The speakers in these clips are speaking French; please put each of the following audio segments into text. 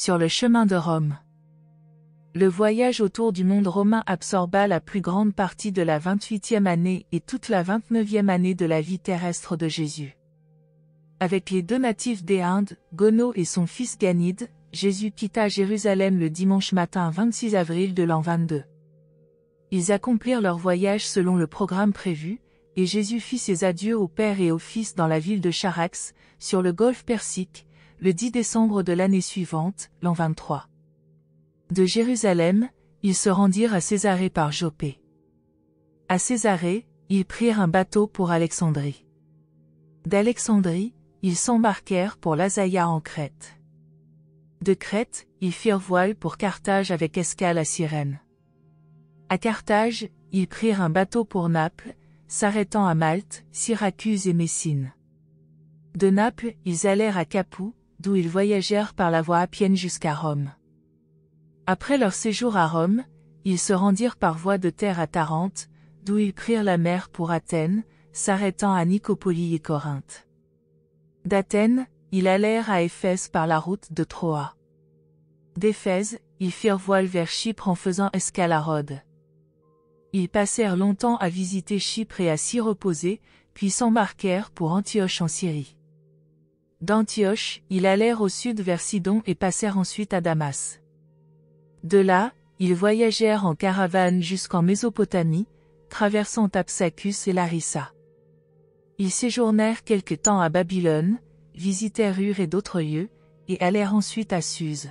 sur le chemin de Rome. Le voyage autour du monde romain absorba la plus grande partie de la 28e année et toute la 29e année de la vie terrestre de Jésus. Avec les 2 natifs des Indes, Gono et son fils Ganide, Jésus quitta Jérusalem le dimanche matin 26 avril de l'an 22. Ils accomplirent leur voyage selon le programme prévu, et Jésus fit ses adieux au Père et au Fils dans la ville de Charax, sur le golfe Persique, le 10 décembre de l'année suivante, l'an 23. De Jérusalem, ils se rendirent à Césarée par Joppé. À Césarée, ils prirent un bateau pour Alexandrie. D'Alexandrie, ils s'embarquèrent pour l'Azaïa en Crète. De Crète, ils firent voile pour Carthage avec escale à Cyrène. À Carthage, ils prirent un bateau pour Naples, s'arrêtant à Malte, Syracuse et Messine. De Naples, ils allèrent à Capoue, d'où ils voyagèrent par la voie appienne jusqu'à Rome. Après leur séjour à Rome, ils se rendirent par voie de terre à Tarente, d'où ils prirent la mer pour Athènes, s'arrêtant à Nicopolie et Corinthe. D'Athènes, ils allèrent à Éphèse par la route de Troie. D'Éphèse, ils firent voile vers Chypre en faisant escale à Rhodes. Ils passèrent longtemps à visiter Chypre et à s'y reposer, puis s'embarquèrent pour Antioche en Syrie. D'Antioche, ils allèrent au sud vers Sidon et passèrent ensuite à Damas. De là, ils voyagèrent en caravane jusqu'en Mésopotamie, traversant Thapsacus et Larissa. Ils séjournèrent quelque temps à Babylone, visitèrent Ur et d'autres lieux, et allèrent ensuite à Suse.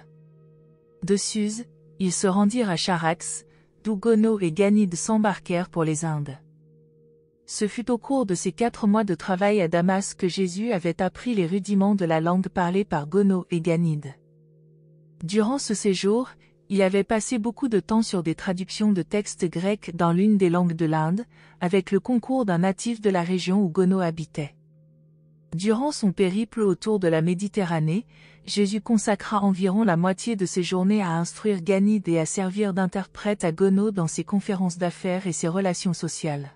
De Suse, ils se rendirent à Charax, d'où Gono et Ganide s'embarquèrent pour les Indes. Ce fut au cours de ces 4 mois de travail à Damas que Jésus avait appris les rudiments de la langue parlée par Gono et Ganide. Durant ce séjour, il avait passé beaucoup de temps sur des traductions de textes grecs dans l'une des langues de l'Inde, avec le concours d'un natif de la région où Gono habitait. Durant son périple autour de la Méditerranée, Jésus consacra environ la moitié de ses journées à instruire Ganide et à servir d'interprète à Gono dans ses conférences d'affaires et ses relations sociales.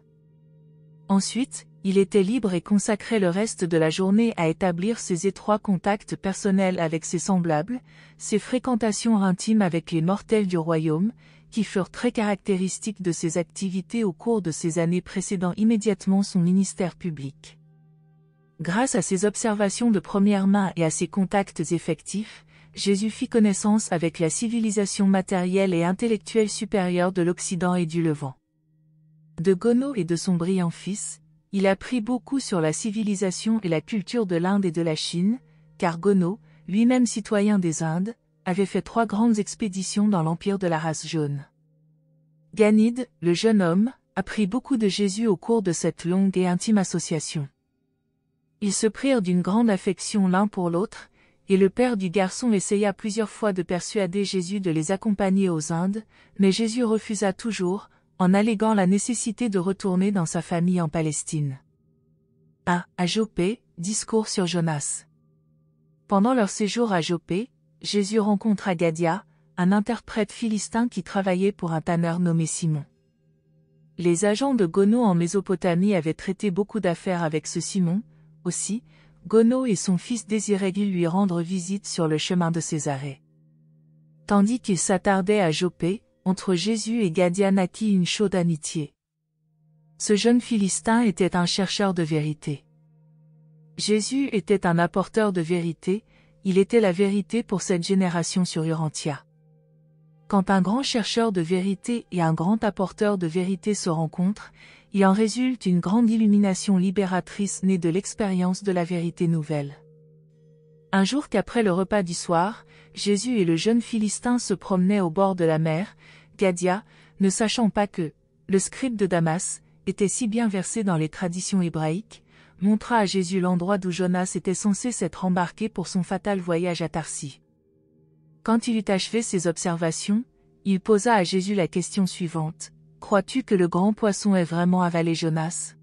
Ensuite, il était libre et consacrait le reste de la journée à établir ses étroits contacts personnels avec ses semblables, ses fréquentations intimes avec les mortels du royaume, qui furent très caractéristiques de ses activités au cours de ces années précédant immédiatement son ministère public. Grâce à ses observations de première main et à ses contacts effectifs, Jésus fit connaissance avec la civilisation matérielle et intellectuelle supérieure de l'Occident et du Levant. De Gono et de son brillant fils, il apprit beaucoup sur la civilisation et la culture de l'Inde et de la Chine, car Gono, lui-même citoyen des Indes, avait fait 3 grandes expéditions dans l'empire de la race jaune. Ganide, le jeune homme, apprit beaucoup de Jésus au cours de cette longue et intime association. Ils se prirent d'une grande affection l'un pour l'autre, et le père du garçon essaya plusieurs fois de persuader Jésus de les accompagner aux Indes, mais Jésus refusa toujours, en alléguant la nécessité de retourner dans sa famille en Palestine. À Joppé, discours sur Jonas. Pendant leur séjour à Joppé, Jésus rencontra Gaddia, un interprète philistin qui travaillait pour un tanneur nommé Simon. Les agents de Gono en Mésopotamie avaient traité beaucoup d'affaires avec ce Simon. Aussi, Gono et son fils désiraient lui rendre visite sur le chemin de Césarée. Tandis qu'ils s'attardaient à Joppé, entre Jésus et Gaddia naquit une chaude amitié. Ce jeune Philistin était un chercheur de vérité. Jésus était un apporteur de vérité, il était la vérité pour cette génération sur Urantia. Quand un grand chercheur de vérité et un grand apporteur de vérité se rencontrent, il en résulte une grande illumination libératrice née de l'expérience de la vérité nouvelle. Un jour qu'après le repas du soir, Jésus et le jeune Philistin se promenaient au bord de la mer, Gaddia, ne sachant pas que le scribe de Damas était si bien versé dans les traditions hébraïques, montra à Jésus l'endroit d'où Jonas était censé s'être embarqué pour son fatal voyage à Tarsis. Quand il eut achevé ses observations, il posa à Jésus la question suivante: « Crois-tu que le grand poisson ait vraiment avalé Jonas ?»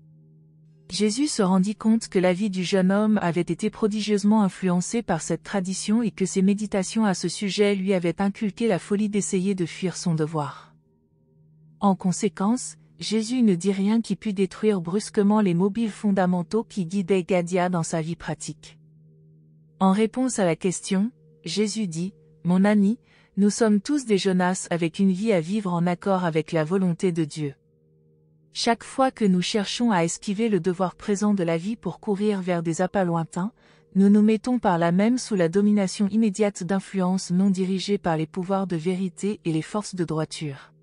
Jésus se rendit compte que la vie du jeune homme avait été prodigieusement influencée par cette tradition et que ses méditations à ce sujet lui avaient inculqué la folie d'essayer de fuir son devoir. En conséquence, Jésus ne dit rien qui pût détruire brusquement les mobiles fondamentaux qui guidaient Gaddia dans sa vie pratique. En réponse à la question, Jésus dit: « Mon ami, nous sommes tous des Jonas avec une vie à vivre en accord avec la volonté de Dieu. Chaque fois que nous cherchons à esquiver le devoir présent de la vie pour courir vers des appâts lointains, nous nous mettons par là même sous la domination immédiate d'influences non dirigées par les pouvoirs de vérité et les forces de droiture.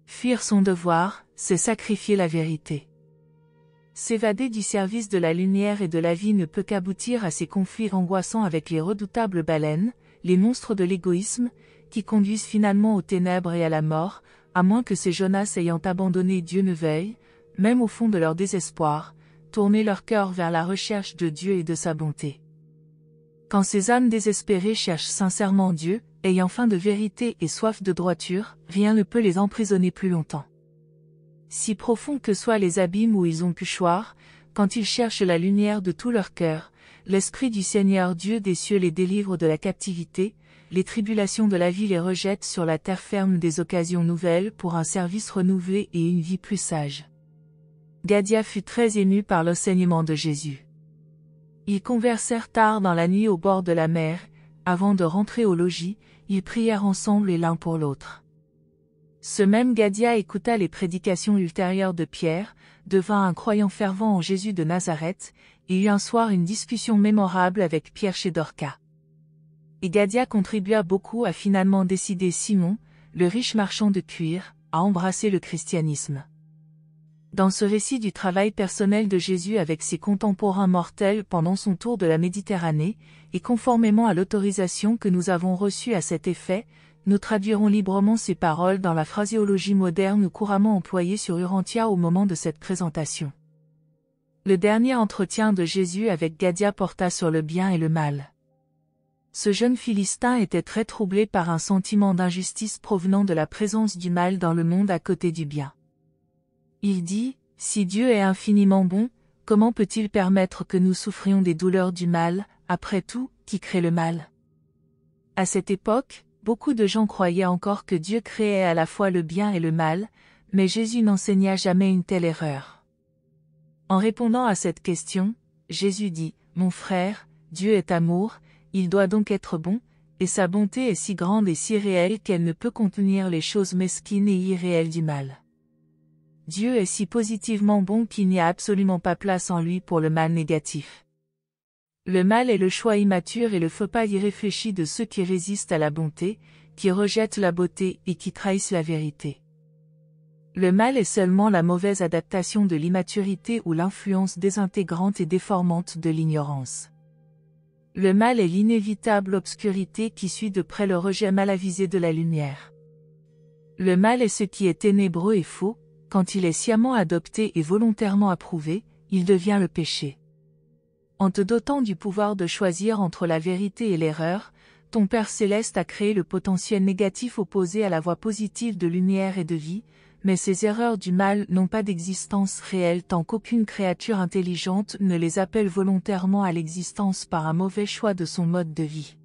Fuir son devoir, c'est sacrifier la vérité. S'évader du service de la lumière et de la vie ne peut qu'aboutir à ces conflits angoissants avec les redoutables baleines, les monstres de l'égoïsme, qui conduisent finalement aux ténèbres et à la mort, à moins que ces Jonas ayant abandonné Dieu ne veuillent, même au fond de leur désespoir, tourner leur cœur vers la recherche de Dieu et de sa bonté. Quand ces âmes désespérées cherchent sincèrement Dieu, ayant faim de vérité et soif de droiture, rien ne peut les emprisonner plus longtemps. Si profonds que soient les abîmes où ils ont pu choir, quand ils cherchent la lumière de tout leur cœur, l'Esprit du Seigneur Dieu des cieux les délivre de la captivité, les tribulations de la vie les rejettent sur la terre ferme des occasions nouvelles pour un service renouvelé et une vie plus sage. Gaddia fut très ému par l'enseignement de Jésus. Ils conversèrent tard dans la nuit au bord de la mer, avant de rentrer au logis, ils prièrent ensemble et l'un pour l'autre. Ce même Gaddia écouta les prédications ultérieures de Pierre, devint un croyant fervent en Jésus de Nazareth, et eut un soir une discussion mémorable avec Pierre chez Dorca. Et Gaddia contribua beaucoup à finalement décider Simon, le riche marchand de cuir, à embrasser le christianisme. Dans ce récit du travail personnel de Jésus avec ses contemporains mortels pendant son tour de la Méditerranée, et conformément à l'autorisation que nous avons reçue à cet effet, nous traduirons librement ces paroles dans la phraséologie moderne couramment employée sur Urantia au moment de cette présentation. Le dernier entretien de Jésus avec Gaddia porta sur le bien et le mal. Ce jeune Philistin était très troublé par un sentiment d'injustice provenant de la présence du mal dans le monde à côté du bien. Il dit, « Si Dieu est infiniment bon, comment peut-il permettre que nous souffrions des douleurs du mal, après tout, qui crée le mal ?» À cette époque, beaucoup de gens croyaient encore que Dieu créait à la fois le bien et le mal, mais Jésus n'enseigna jamais une telle erreur. En répondant à cette question, Jésus dit, « Mon frère, Dieu est amour, il doit donc être bon, et sa bonté est si grande et si réelle qu'elle ne peut contenir les choses mesquines et irréelles du mal. Dieu est si positivement bon qu'il n'y a absolument pas place en lui pour le mal négatif. Le mal est le choix immature et le faux pas irréfléchi de ceux qui résistent à la bonté, qui rejettent la beauté et qui trahissent la vérité. Le mal est seulement la mauvaise adaptation de l'immaturité ou l'influence désintégrante et déformante de l'ignorance. Le mal est l'inévitable obscurité qui suit de près le rejet mal avisé de la lumière. Le mal est ce qui est ténébreux et faux, quand il est sciemment adopté et volontairement approuvé, il devient le péché. En te dotant du pouvoir de choisir entre la vérité et l'erreur, ton Père céleste a créé le potentiel négatif opposé à la voie positive de lumière et de vie, mais ces erreurs du mal n'ont pas d'existence réelle tant qu'aucune créature intelligente ne les appelle volontairement à l'existence par un mauvais choix de son mode de vie.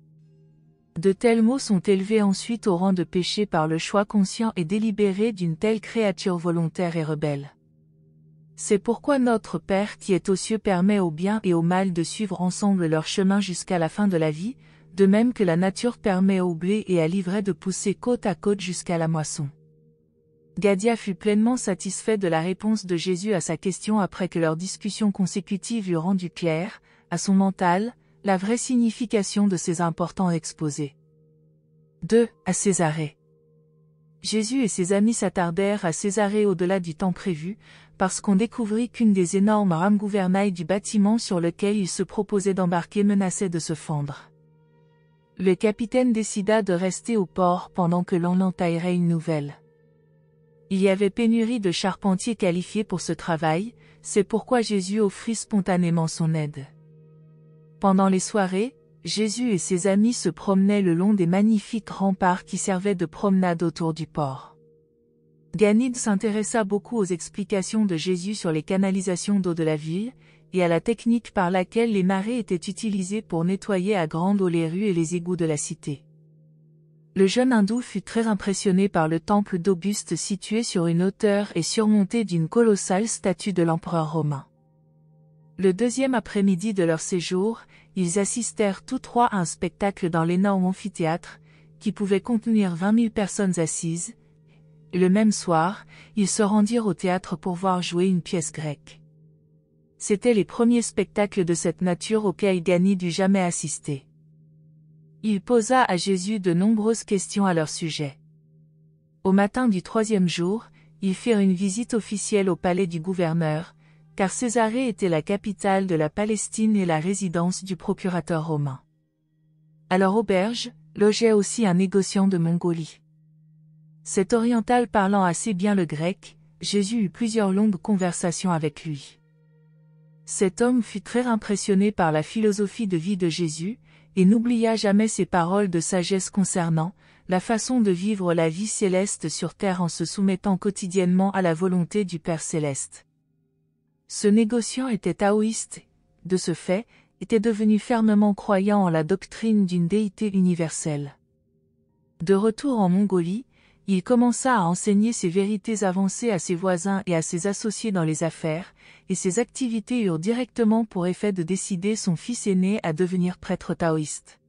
De tels maux sont élevés ensuite au rang de péché par le choix conscient et délibéré d'une telle créature volontaire et rebelle. C'est pourquoi notre Père qui est aux cieux permet au bien et au mal de suivre ensemble leur chemin jusqu'à la fin de la vie, de même que la nature permet au blé et à l'ivraie de pousser côte à côte jusqu'à la moisson. Gaddia fut pleinement satisfait de la réponse de Jésus à sa question après que leur discussion consécutive eut rendu claire, à son mental, la vraie signification de ces importants exposés. 2. À Césarée. Jésus et ses amis s'attardèrent à Césarée au-delà du temps prévu, parce qu'on découvrit qu'une des énormes rames-gouvernails du bâtiment sur lequel ils se proposaient d'embarquer menaçait de se fendre. Le capitaine décida de rester au port pendant que l'on entaillerait une nouvelle. Il y avait pénurie de charpentiers qualifiés pour ce travail, c'est pourquoi Jésus offrit spontanément son aide. Pendant les soirées, Jésus et ses amis se promenaient le long des magnifiques remparts qui servaient de promenade autour du port. Ganide s'intéressa beaucoup aux explications de Jésus sur les canalisations d'eau de la ville, et à la technique par laquelle les marées étaient utilisées pour nettoyer à grande eau les rues et les égouts de la cité. Le jeune hindou fut très impressionné par le temple d'Auguste situé sur une hauteur et surmonté d'une colossale statue de l'empereur romain. Le deuxième après-midi de leur séjour, ils assistèrent tous trois à un spectacle dans l'énorme amphithéâtre, qui pouvait contenir 20 000 personnes assises, et le même soir, ils se rendirent au théâtre pour voir jouer une pièce grecque. C'étaient les premiers spectacles de cette nature auxquels Ganide eût jamais assisté. Il posa à Jésus de nombreuses questions à leur sujet. Au matin du 3e jour, ils firent une visite officielle au palais du gouverneur, car Césarée était la capitale de la Palestine et la résidence du procurateur romain. À leur auberge, logeait aussi un négociant de Mongolie. Cet oriental parlant assez bien le grec, Jésus eut plusieurs longues conversations avec lui. Cet homme fut très impressionné par la philosophie de vie de Jésus, et n'oublia jamais ses paroles de sagesse concernant la façon de vivre la vie céleste sur terre en se soumettant quotidiennement à la volonté du Père céleste. Ce négociant était taoïste, de ce fait, était devenu fermement croyant en la doctrine d'une déité universelle. De retour en Mongolie, il commença à enseigner ces vérités avancées à ses voisins et à ses associés dans les affaires, et ses activités eurent directement pour effet de décider son fils aîné à devenir prêtre taoïste.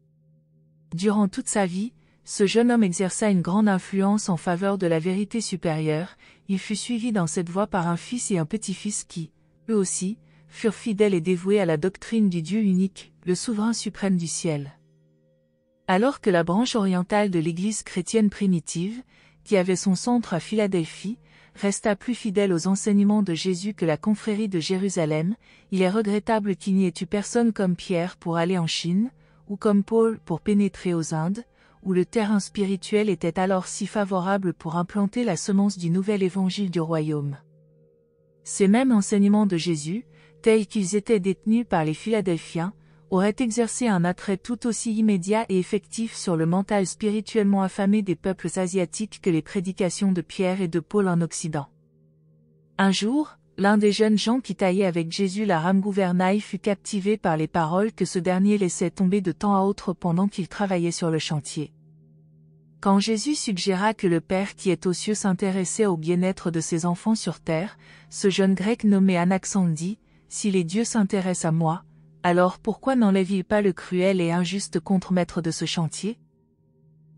Durant toute sa vie, ce jeune homme exerça une grande influence en faveur de la vérité supérieure. Il fut suivi dans cette voie par un fils et un petit-fils qui, eux aussi, furent fidèles et dévoués à la doctrine du Dieu unique, le souverain suprême du ciel. Alors que la branche orientale de l'Église chrétienne primitive, qui avait son centre à Philadelphie, resta plus fidèle aux enseignements de Jésus que la confrérie de Jérusalem, il est regrettable qu'il n'y ait eu personne comme Pierre pour aller en Chine, ou comme Paul pour pénétrer aux Indes, où le terrain spirituel était alors si favorable pour implanter la semence du nouvel évangile du royaume. Ces mêmes enseignements de Jésus, tels qu'ils étaient détenus par les Philadelphiens, auraient exercé un attrait tout aussi immédiat et effectif sur le mental spirituellement affamé des peuples asiatiques que les prédications de Pierre et de Paul en Occident. Un jour, l'un des jeunes gens qui taillaient avec Jésus la rame gouvernail fut captivé par les paroles que ce dernier laissait tomber de temps à autre pendant qu'il travaillait sur le chantier. Quand Jésus suggéra que le Père qui est aux cieux s'intéressait au bien-être de ses enfants sur terre, ce jeune grec nommé Anaxandre dit « Si les dieux s'intéressent à moi, alors pourquoi n'enlève-t-il pas le cruel et injuste contremaître de ce chantier ?»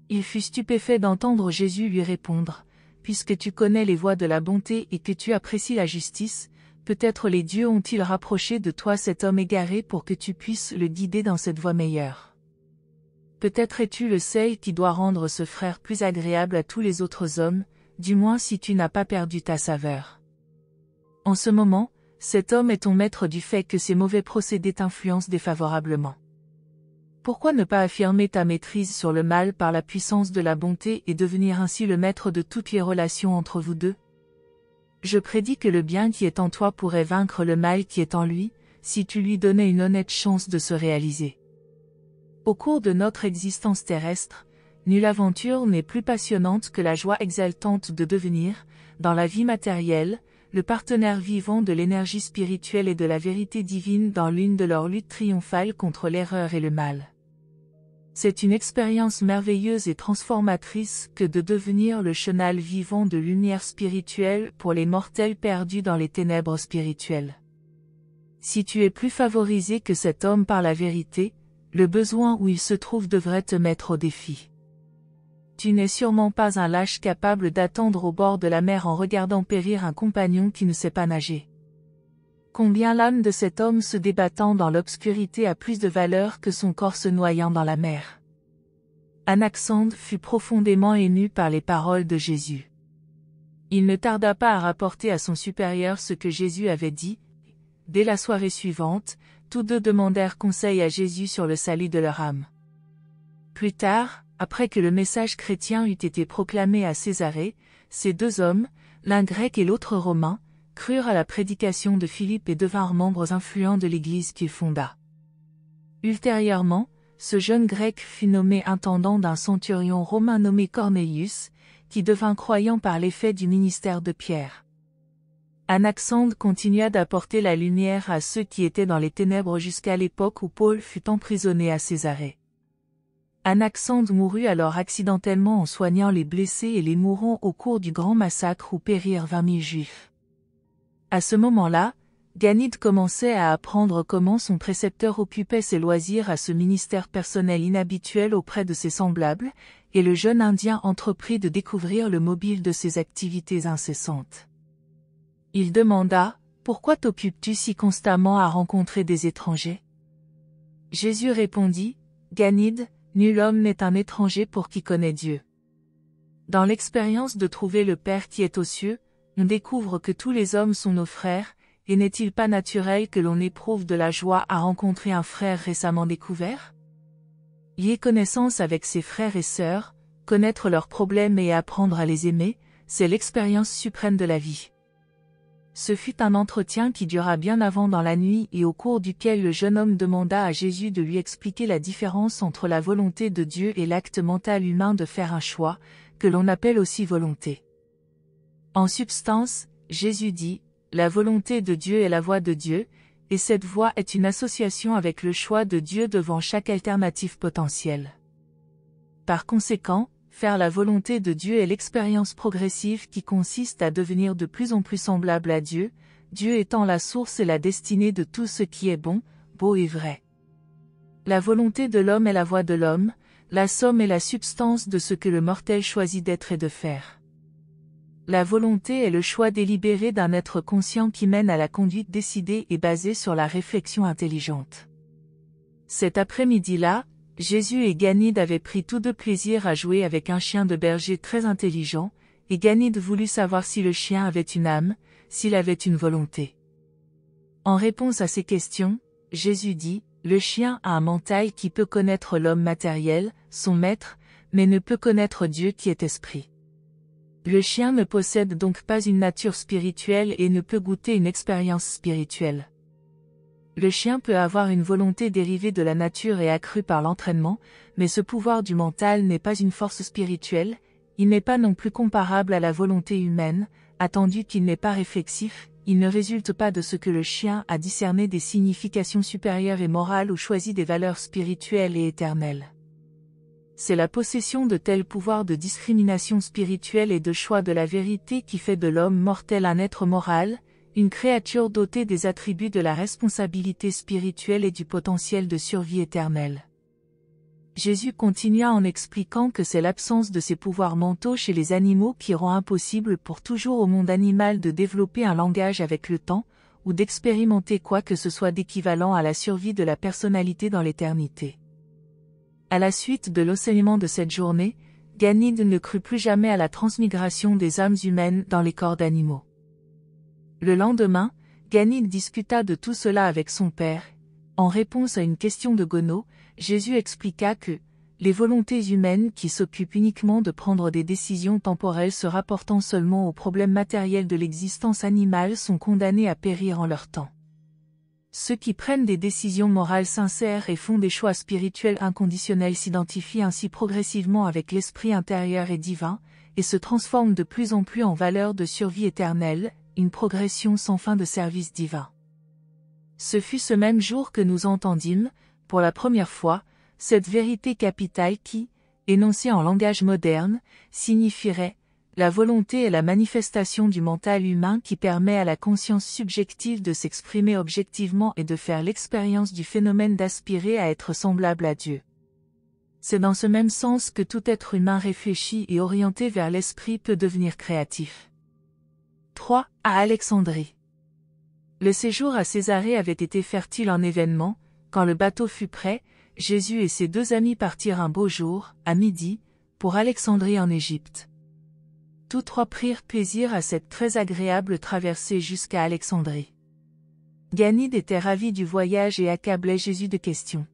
Il fut stupéfait d'entendre Jésus lui répondre « Puisque tu connais les voies de la bonté et que tu apprécies la justice, peut-être les dieux ont-ils rapproché de toi cet homme égaré pour que tu puisses le guider dans cette voie meilleure. Peut-être es-tu le seul qui doit rendre ce frère plus agréable à tous les autres hommes, du moins si tu n'as pas perdu ta saveur. » En ce moment, cet homme est ton maître du fait que ses mauvais procédés t'influencent défavorablement. Pourquoi ne pas affirmer ta maîtrise sur le mal par la puissance de la bonté et devenir ainsi le maître de toutes les relations entre vous deux? Je prédis que le bien qui est en toi pourrait vaincre le mal qui est en lui, si tu lui donnais une honnête chance de se réaliser. Au cours de notre existence terrestre, nulle aventure n'est plus passionnante que la joie exaltante de devenir, dans la vie matérielle, le partenaire vivant de l'énergie spirituelle et de la vérité divine dans l'une de leurs luttes triomphales contre l'erreur et le mal. C'est une expérience merveilleuse et transformatrice que de devenir le chenal vivant de lumière spirituelle pour les mortels perdus dans les ténèbres spirituelles. Si tu es plus favorisé que cet homme par la vérité, le besoin où il se trouve devrait te mettre au défi. Tu n'es sûrement pas un lâche capable d'attendre au bord de la mer en regardant périr un compagnon qui ne sait pas nager. Combien l'âme de cet homme se débattant dans l'obscurité a plus de valeur que son corps se noyant dans la mer. Anaxandre fut profondément ému par les paroles de Jésus. Il ne tarda pas à rapporter à son supérieur ce que Jésus avait dit. Dès la soirée suivante, tous deux demandèrent conseil à Jésus sur le salut de leur âme. Plus tard, après que le message chrétien eut été proclamé à Césarée, ces deux hommes, l'un grec et l'autre romain, crurent à la prédication de Philippe et devinrent membres influents de l'Église qu'il fonda. Ultérieurement, ce jeune grec fut nommé intendant d'un centurion romain nommé Cornélius, qui devint croyant par l'effet du ministère de Pierre. Anaxandre continua d'apporter la lumière à ceux qui étaient dans les ténèbres jusqu'à l'époque où Paul fut emprisonné à Césarée. Anaxandre mourut alors accidentellement en soignant les blessés et les mourants au cours du grand massacre où périrent 20 000 Juifs. À ce moment-là, Ganide commençait à apprendre comment son précepteur occupait ses loisirs à ce ministère personnel inhabituel auprès de ses semblables, et le jeune Indien entreprit de découvrir le mobile de ses activités incessantes. Il demanda, « Pourquoi t'occupes-tu si constamment à rencontrer des étrangers ?» Jésus répondit, « Ganid, nul homme n'est un étranger pour qui connaît Dieu. » Dans l'expérience de trouver le Père qui est aux cieux, on découvre que tous les hommes sont nos frères, et n'est-il pas naturel que l'on éprouve de la joie à rencontrer un frère récemment découvert? Lier connaissance avec ses frères et sœurs, connaître leurs problèmes et apprendre à les aimer, c'est l'expérience suprême de la vie. Ce fut un entretien qui dura bien avant dans la nuit et au cours duquel le jeune homme demanda à Jésus de lui expliquer la différence entre la volonté de Dieu et l'acte mental humain de faire un choix, que l'on appelle aussi volonté. En substance, Jésus dit, la volonté de Dieu est la voie de Dieu, et cette voie est une association avec le choix de Dieu devant chaque alternative potentielle. Par conséquent, faire la volonté de Dieu est l'expérience progressive qui consiste à devenir de plus en plus semblable à Dieu, Dieu étant la source et la destinée de tout ce qui est bon, beau et vrai. La volonté de l'homme est la voie de l'homme, la somme est la substance de ce que le mortel choisit d'être et de faire. La volonté est le choix délibéré d'un être conscient qui mène à la conduite décidée et basée sur la réflexion intelligente. Cet après-midi-là, Jésus et Ganid avaient pris tous deux plaisir à jouer avec un chien de berger très intelligent, et Ganid voulut savoir si le chien avait une âme, s'il avait une volonté. En réponse à ces questions, Jésus dit, « Le chien a un mental qui peut connaître l'homme matériel, son maître, mais ne peut connaître Dieu qui est esprit. Le chien ne possède donc pas une nature spirituelle et ne peut goûter une expérience spirituelle. Le chien peut avoir une volonté dérivée de la nature et accrue par l'entraînement, mais ce pouvoir du mental n'est pas une force spirituelle, il n'est pas non plus comparable à la volonté humaine, attendu qu'il n'est pas réflexif, il ne résulte pas de ce que le chien a discerné des significations supérieures et morales ou choisi des valeurs spirituelles et éternelles. C'est la possession de tels pouvoirs de discrimination spirituelle et de choix de la vérité qui fait de l'homme mortel un être moral, une créature dotée des attributs de la responsabilité spirituelle et du potentiel de survie éternelle. Jésus continua en expliquant que c'est l'absence de ces pouvoirs mentaux chez les animaux qui rend impossible pour toujours au monde animal de développer un langage avec le temps, ou d'expérimenter quoi que ce soit d'équivalent à la survie de la personnalité dans l'éternité. À la suite de l'enseignement de cette journée, Ganid ne crut plus jamais à la transmigration des âmes humaines dans les corps d'animaux. Le lendemain, Ganid discuta de tout cela avec son père. En réponse à une question de Gono, Jésus expliqua que les volontés humaines qui s'occupent uniquement de prendre des décisions temporelles se rapportant seulement aux problèmes matériels de l'existence animale sont condamnées à périr en leur temps. Ceux qui prennent des décisions morales sincères et font des choix spirituels inconditionnels s'identifient ainsi progressivement avec l'esprit intérieur et divin, et se transforment de plus en plus en valeurs de survie éternelle, une progression sans fin de service divin. Ce fut ce même jour que nous entendîmes, pour la première fois, cette vérité capitale qui, énoncée en langage moderne, signifierait la volonté est la manifestation du mental humain qui permet à la conscience subjective de s'exprimer objectivement et de faire l'expérience du phénomène d'aspirer à être semblable à Dieu. C'est dans ce même sens que tout être humain réfléchi et orienté vers l'esprit peut devenir créatif. 3. À Alexandrie. Le séjour à Césarée avait été fertile en événements. Quand le bateau fut prêt, Jésus et ses deux amis partirent un beau jour, à midi, pour Alexandrie en Égypte. Tous trois prirent plaisir à cette très agréable traversée jusqu'à Alexandrie. Ganid était ravi du voyage et accablait Jésus de questions.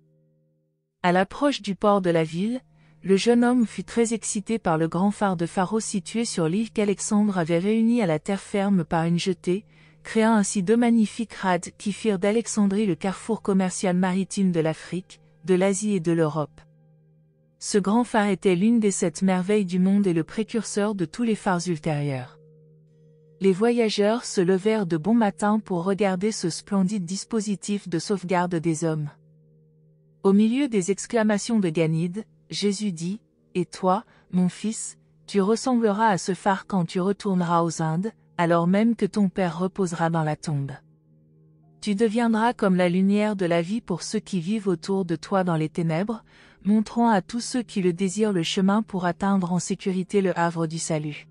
À l'approche du port de la ville, le jeune homme fut très excité par le grand phare de Pharos situé sur l'île qu'Alexandre avait réunie à la terre ferme par une jetée, créant ainsi deux magnifiques rades qui firent d'Alexandrie le carrefour commercial maritime de l'Afrique, de l'Asie et de l'Europe. Ce grand phare était l'une des 7 merveilles du monde et le précurseur de tous les phares ultérieurs. Les voyageurs se levèrent de bon matin pour regarder ce splendide dispositif de sauvegarde des hommes. Au milieu des exclamations de Ganid, Jésus dit, « Et toi, mon fils, tu ressembleras à ce phare quand tu retourneras aux Indes, alors même que ton père reposera dans la tombe. Tu deviendras comme la lumière de la vie pour ceux qui vivent autour de toi dans les ténèbres, montrant à tous ceux qui le désirent le chemin pour atteindre en sécurité le havre du salut.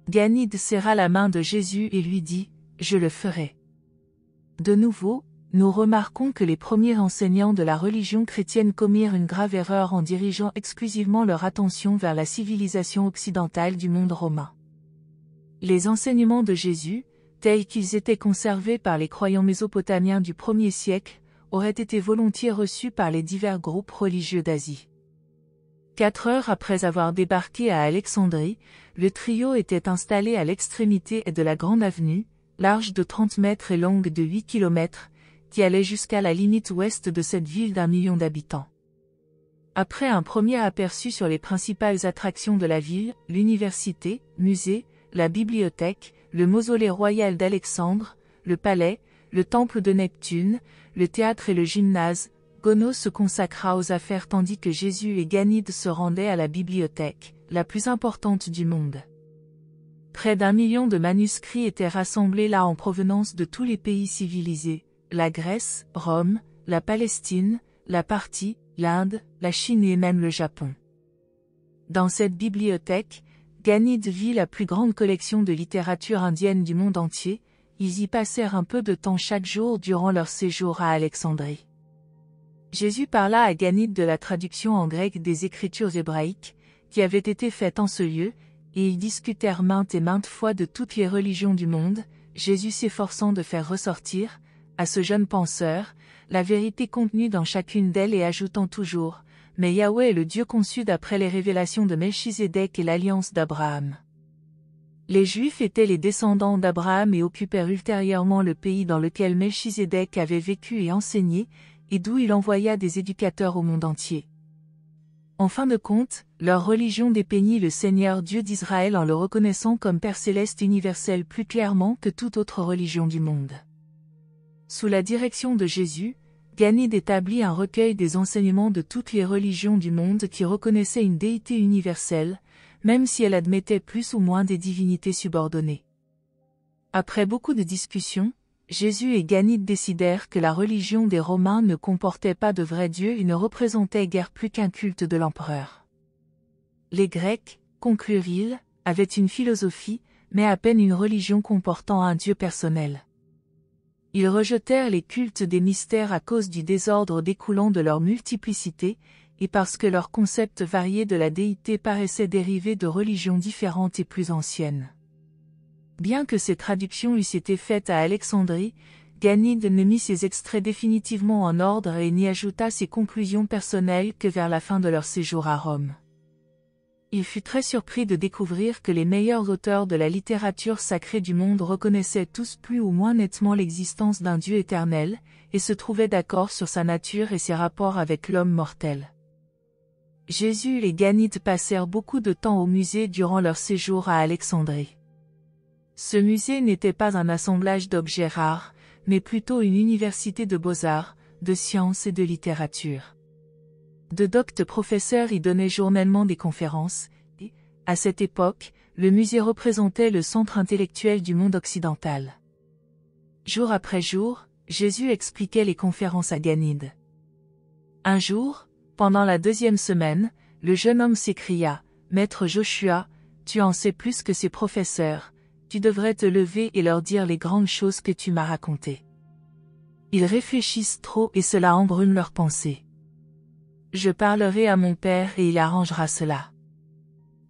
Ganid serra la main de Jésus et lui dit « Je le ferai ». De nouveau, nous remarquons que les premiers enseignants de la religion chrétienne commirent une grave erreur en dirigeant exclusivement leur attention vers la civilisation occidentale du monde romain. Les enseignements de Jésus, tels qu'ils étaient conservés par les croyants mésopotamiens du 1er siècle, auraient été volontiers reçus par les divers groupes religieux d'Asie. 4 heures après avoir débarqué à Alexandrie, le trio était installé à l'extrémité de la grande avenue, large de 30 mètres et longue de 8 kilomètres, qui allait jusqu'à la limite ouest de cette ville d'1 million d'habitants. Après un premier aperçu sur les principales attractions de la ville, l'université, musée, la bibliothèque, le mausolée royal d'Alexandre, le palais, le temple de Neptune, le théâtre et le gymnase, Gono se consacra aux affaires tandis que Jésus et Ganid se rendaient à la bibliothèque, la plus importante du monde. Près d'1 million de manuscrits étaient rassemblés là en provenance de tous les pays civilisés, la Grèce, Rome, la Palestine, la Parthie, l'Inde, la Chine et même le Japon. Dans cette bibliothèque, Ganid vit la plus grande collection de littérature indienne du monde entier. Ils y passèrent un peu de temps chaque jour durant leur séjour à Alexandrie. Jésus parla à Ganid de la traduction en grec des Écritures hébraïques, qui avait été faite en ce lieu, et ils discutèrent maintes et maintes fois de toutes les religions du monde, Jésus s'efforçant de faire ressortir, à ce jeune penseur, la vérité contenue dans chacune d'elles et ajoutant toujours « Mais Yahweh est le Dieu conçu d'après les révélations de Melchizedek et l'alliance d'Abraham ». Les Juifs étaient les descendants d'Abraham et occupèrent ultérieurement le pays dans lequel Melchizedek avait vécu et enseigné, et d'où il envoya des éducateurs au monde entier. En fin de compte, leur religion dépeignit le Seigneur Dieu d'Israël en le reconnaissant comme Père céleste universel plus clairement que toute autre religion du monde. Sous la direction de Jésus, Ganid établit un recueil des enseignements de toutes les religions du monde qui reconnaissaient une déité universelle, même si elle admettait plus ou moins des divinités subordonnées. Après beaucoup de discussions, Jésus et Ganid décidèrent que la religion des Romains ne comportait pas de vrai Dieu et ne représentait guère plus qu'un culte de l'empereur. Les Grecs, conclurent-ils, avaient une philosophie, mais à peine une religion comportant un Dieu personnel. Ils rejetèrent les cultes des mystères à cause du désordre découlant de leur multiplicité, et parce que leurs concepts variés de la déité paraissaient dérivés de religions différentes et plus anciennes. Bien que ces traductions eussent été faites à Alexandrie, Ganid ne mit ces extraits définitivement en ordre et n'y ajouta ses conclusions personnelles que vers la fin de leur séjour à Rome. Il fut très surpris de découvrir que les meilleurs auteurs de la littérature sacrée du monde reconnaissaient tous plus ou moins nettement l'existence d'un Dieu éternel, et se trouvaient d'accord sur sa nature et ses rapports avec l'homme mortel. Jésus et Ganid passèrent beaucoup de temps au musée durant leur séjour à Alexandrie. Ce musée n'était pas un assemblage d'objets rares, mais plutôt une université de beaux-arts, de sciences et de littérature. De doctes professeurs y donnaient journellement des conférences, et, à cette époque, le musée représentait le centre intellectuel du monde occidental. Jour après jour, Jésus expliquait les conférences à Ganid. Un jour, pendant la 2e semaine, le jeune homme s'écria « Maître Joshua, tu en sais plus que ces professeurs, tu devrais te lever et leur dire les grandes choses que tu m'as racontées. Ils réfléchissent trop et cela embrume leurs pensées. Je parlerai à mon Père et il arrangera cela. »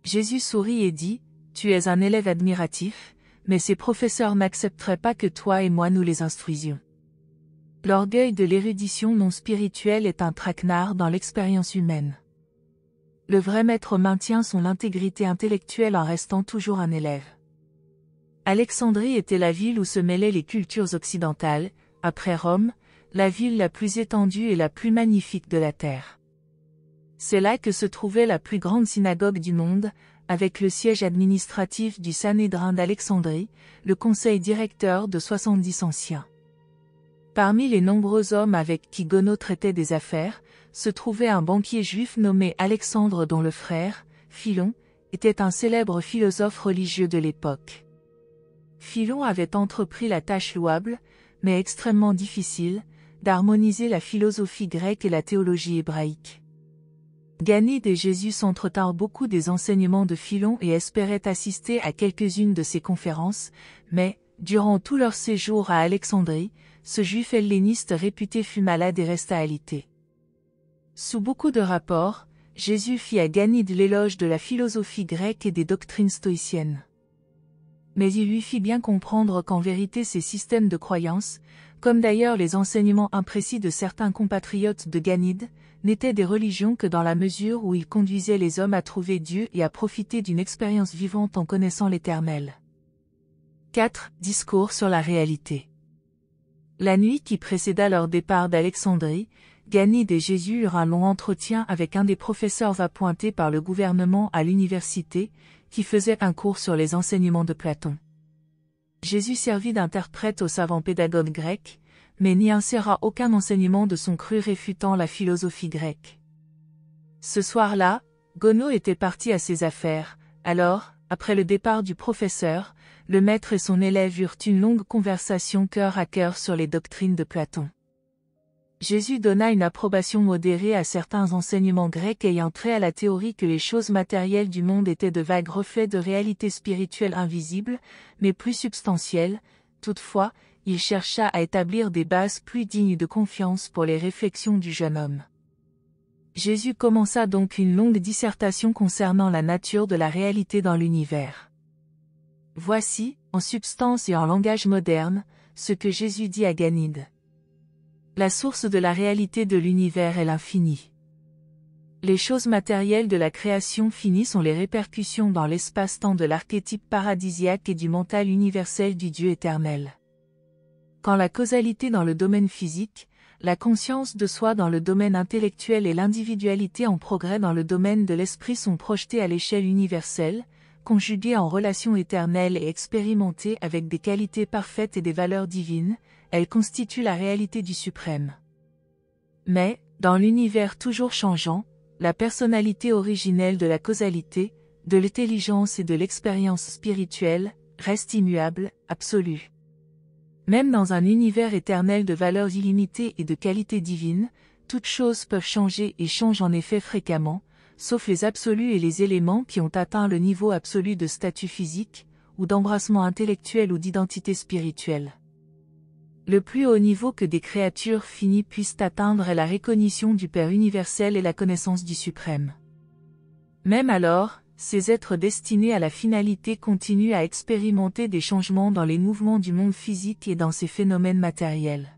Jésus sourit et dit « Tu es un élève admiratif, mais ces professeurs n'accepteraient pas que toi et moi nous les instruisions. » L'orgueil de l'érudition non spirituelle est un traquenard dans l'expérience humaine. Le vrai maître maintient son intégrité intellectuelle en restant toujours un élève. Alexandrie était la ville où se mêlaient les cultures occidentales, après Rome, la ville la plus étendue et la plus magnifique de la terre. C'est là que se trouvait la plus grande synagogue du monde, avec le siège administratif du Sanhédrin d'Alexandrie, le conseil directeur de 70 anciens. Parmi les nombreux hommes avec qui Gono traitait des affaires, se trouvait un banquier juif nommé Alexandre dont le frère, Philon, était un célèbre philosophe religieux de l'époque. Philon avait entrepris la tâche louable, mais extrêmement difficile, d'harmoniser la philosophie grecque et la théologie hébraïque. Ganid et Jésus s'entretinrent beaucoup des enseignements de Philon et espéraient assister à quelques-unes de ses conférences, mais, durant tout leur séjour à Alexandrie, ce juif helléniste réputé fut malade et resta alité. Sous beaucoup de rapports, Jésus fit à Ganid l'éloge de la philosophie grecque et des doctrines stoïciennes. Mais il lui fit bien comprendre qu'en vérité ces systèmes de croyance, comme d'ailleurs les enseignements imprécis de certains compatriotes de Ganid, n'étaient des religions que dans la mesure où ils conduisaient les hommes à trouver Dieu et à profiter d'une expérience vivante en connaissant l'Éternel. 4. Discours sur la réalité. La nuit qui précéda leur départ d'Alexandrie, Ganid et Jésus eurent un long entretien avec un des professeurs appointés par le gouvernement à l'université, qui faisait un cours sur les enseignements de Platon. Jésus servit d'interprète au savant pédagogue grec, mais n'y inséra aucun enseignement de son cru réfutant la philosophie grecque. Ce soir-là, Gono était parti à ses affaires, alors, après le départ du professeur, le maître et son élève eurent une longue conversation cœur à cœur sur les doctrines de Platon. Jésus donna une approbation modérée à certains enseignements grecs ayant trait à la théorie que les choses matérielles du monde étaient de vagues reflets de réalités spirituelles invisibles, mais plus substantielles. Toutefois, il chercha à établir des bases plus dignes de confiance pour les réflexions du jeune homme. Jésus commença donc une longue dissertation concernant la nature de la réalité dans l'univers. Voici, en substance et en langage moderne, ce que Jésus dit à Ganid. La source de la réalité de l'univers est l'infini. Les choses matérielles de la création finie sont les répercussions dans l'espace-temps de l'archétype paradisiaque et du mental universel du Dieu éternel. Quand la causalité dans le domaine physique, la conscience de soi dans le domaine intellectuel et l'individualité en progrès dans le domaine de l'esprit sont projetées à l'échelle universelle, conjuguées en relations éternelles et expérimentées avec des qualités parfaites et des valeurs divines, elles constituent la réalité du suprême. Mais, dans l'univers toujours changeant, la personnalité originelle de la causalité, de l'intelligence et de l'expérience spirituelle, reste immuable, absolue. Même dans un univers éternel de valeurs illimitées et de qualités divines, toutes choses peuvent changer et changent en effet fréquemment, sauf les absolus et les éléments qui ont atteint le niveau absolu de statut physique, ou d'embrassement intellectuel ou d'identité spirituelle. Le plus haut niveau que des créatures finies puissent atteindre est la recognition du Père universel et la connaissance du Suprême. Même alors, ces êtres destinés à la finalité continuent à expérimenter des changements dans les mouvements du monde physique et dans ses phénomènes matériels.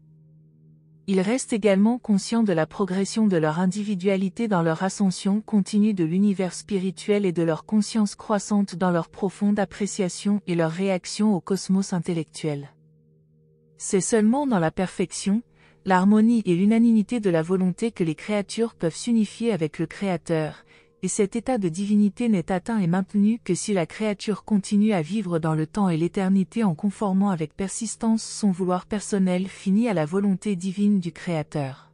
Ils restent également conscients de la progression de leur individualité dans leur ascension continue de l'univers spirituel et de leur conscience croissante dans leur profonde appréciation et leur réaction au cosmos intellectuel. C'est seulement dans la perfection, l'harmonie et l'unanimité de la volonté que les créatures peuvent s'unifier avec le Créateur, et cet état de divinité n'est atteint et maintenu que si la créature continue à vivre dans le temps et l'éternité en conformant avec persistance son vouloir personnel fini à la volonté divine du Créateur.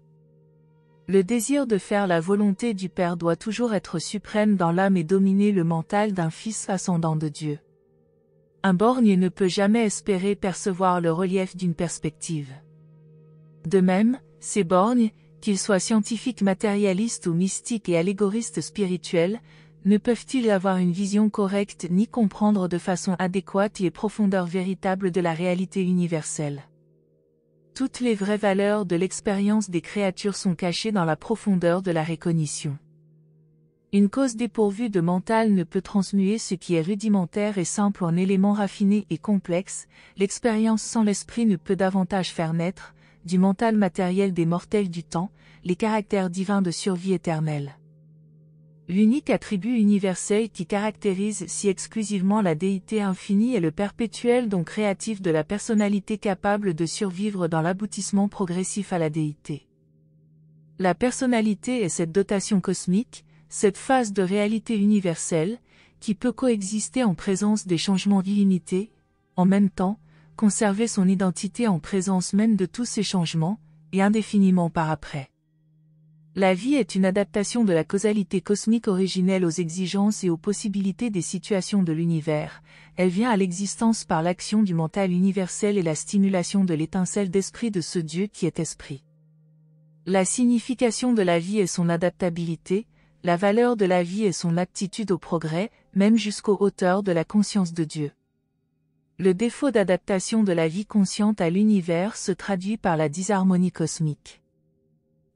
Le désir de faire la volonté du Père doit toujours être suprême dans l'âme et dominer le mental d'un fils ascendant de Dieu. Un borgne ne peut jamais espérer percevoir le relief d'une perspective. De même, ces borgnes, qu'ils soient scientifiques matérialistes ou mystiques et allégoristes spirituels, ne peuvent-ils avoir une vision correcte ni comprendre de façon adéquate les profondeurs véritables de la réalité universelle. Toutes les vraies valeurs de l'expérience des créatures sont cachées dans la profondeur de la recognition. Une cause dépourvue de mental ne peut transmuer ce qui est rudimentaire et simple en éléments raffinés et complexes, l'expérience sans l'esprit ne peut davantage faire naître, du mental matériel des mortels du temps, les caractères divins de survie éternelle. L'unique attribut universel qui caractérise si exclusivement la déité infinie est le perpétuel don créatif de la personnalité capable de survivre dans l'aboutissement progressif à la déité. La personnalité est cette dotation cosmique, cette phase de réalité universelle, qui peut coexister en présence des changements illimités, en même temps, conserver son identité en présence même de tous ces changements, et indéfiniment par après. La vie est une adaptation de la causalité cosmique originelle aux exigences et aux possibilités des situations de l'univers, elle vient à l'existence par l'action du mental universel et la stimulation de l'étincelle d'esprit de ce Dieu qui est esprit. La signification de la vie est son adaptabilité, la valeur de la vie et son aptitude au progrès, même jusqu'aux hauteurs de la conscience de Dieu. Le défaut d'adaptation de la vie consciente à l'univers se traduit par la disharmonie cosmique.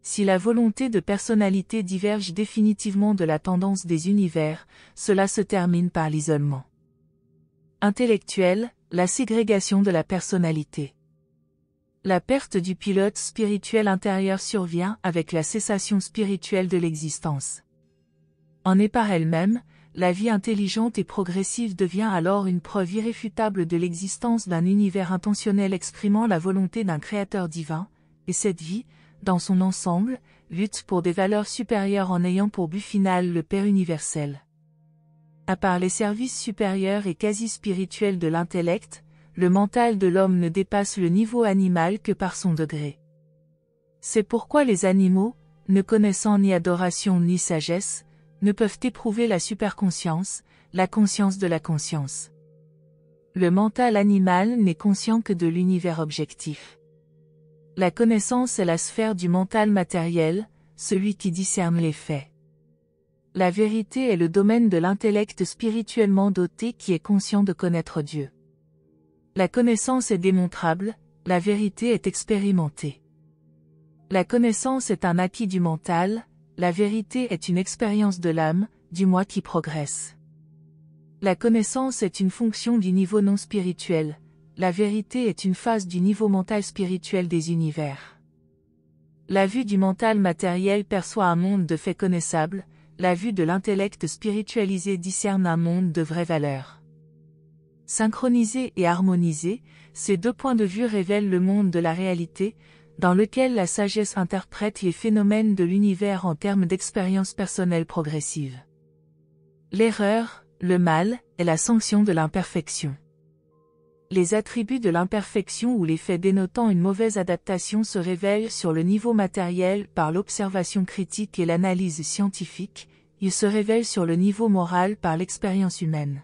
Si la volonté de personnalité diverge définitivement de la tendance des univers, cela se termine par l'isolement intellectuel, la ségrégation de la personnalité. La perte du pilote spirituel intérieur survient avec la cessation spirituelle de l'existence. En est par elle-même, la vie intelligente et progressive devient alors une preuve irréfutable de l'existence d'un univers intentionnel exprimant la volonté d'un créateur divin, et cette vie, dans son ensemble, lutte pour des valeurs supérieures en ayant pour but final le Père universel. À part les services supérieurs et quasi-spirituels de l'intellect, le mental de l'homme ne dépasse le niveau animal que par son degré. C'est pourquoi les animaux, ne connaissant ni adoration ni sagesse, ne peuvent éprouver la superconscience, la conscience de la conscience. Le mental animal n'est conscient que de l'univers objectif. La connaissance est la sphère du mental matériel, celui qui discerne les faits. La vérité est le domaine de l'intellect spirituellement doté qui est conscient de connaître Dieu. La connaissance est démontrable, la vérité est expérimentée. La connaissance est un acquis du mental, la vérité est une expérience de l'âme, du moi qui progresse. La connaissance est une fonction du niveau non spirituel, la vérité est une phase du niveau mental spirituel des univers. La vue du mental matériel perçoit un monde de faits connaissables, la vue de l'intellect spiritualisé discerne un monde de vraies valeurs. Synchronisés et harmonisés, ces deux points de vue révèlent le monde de la réalité, dans lequel la sagesse interprète les phénomènes de l'univers en termes d'expérience personnelle progressive. L'erreur, le mal, est la sanction de l'imperfection. Les attributs de l'imperfection ou les faits dénotant une mauvaise adaptation se révèlent sur le niveau matériel par l'observation critique et l'analyse scientifique, ils se révèlent sur le niveau moral par l'expérience humaine.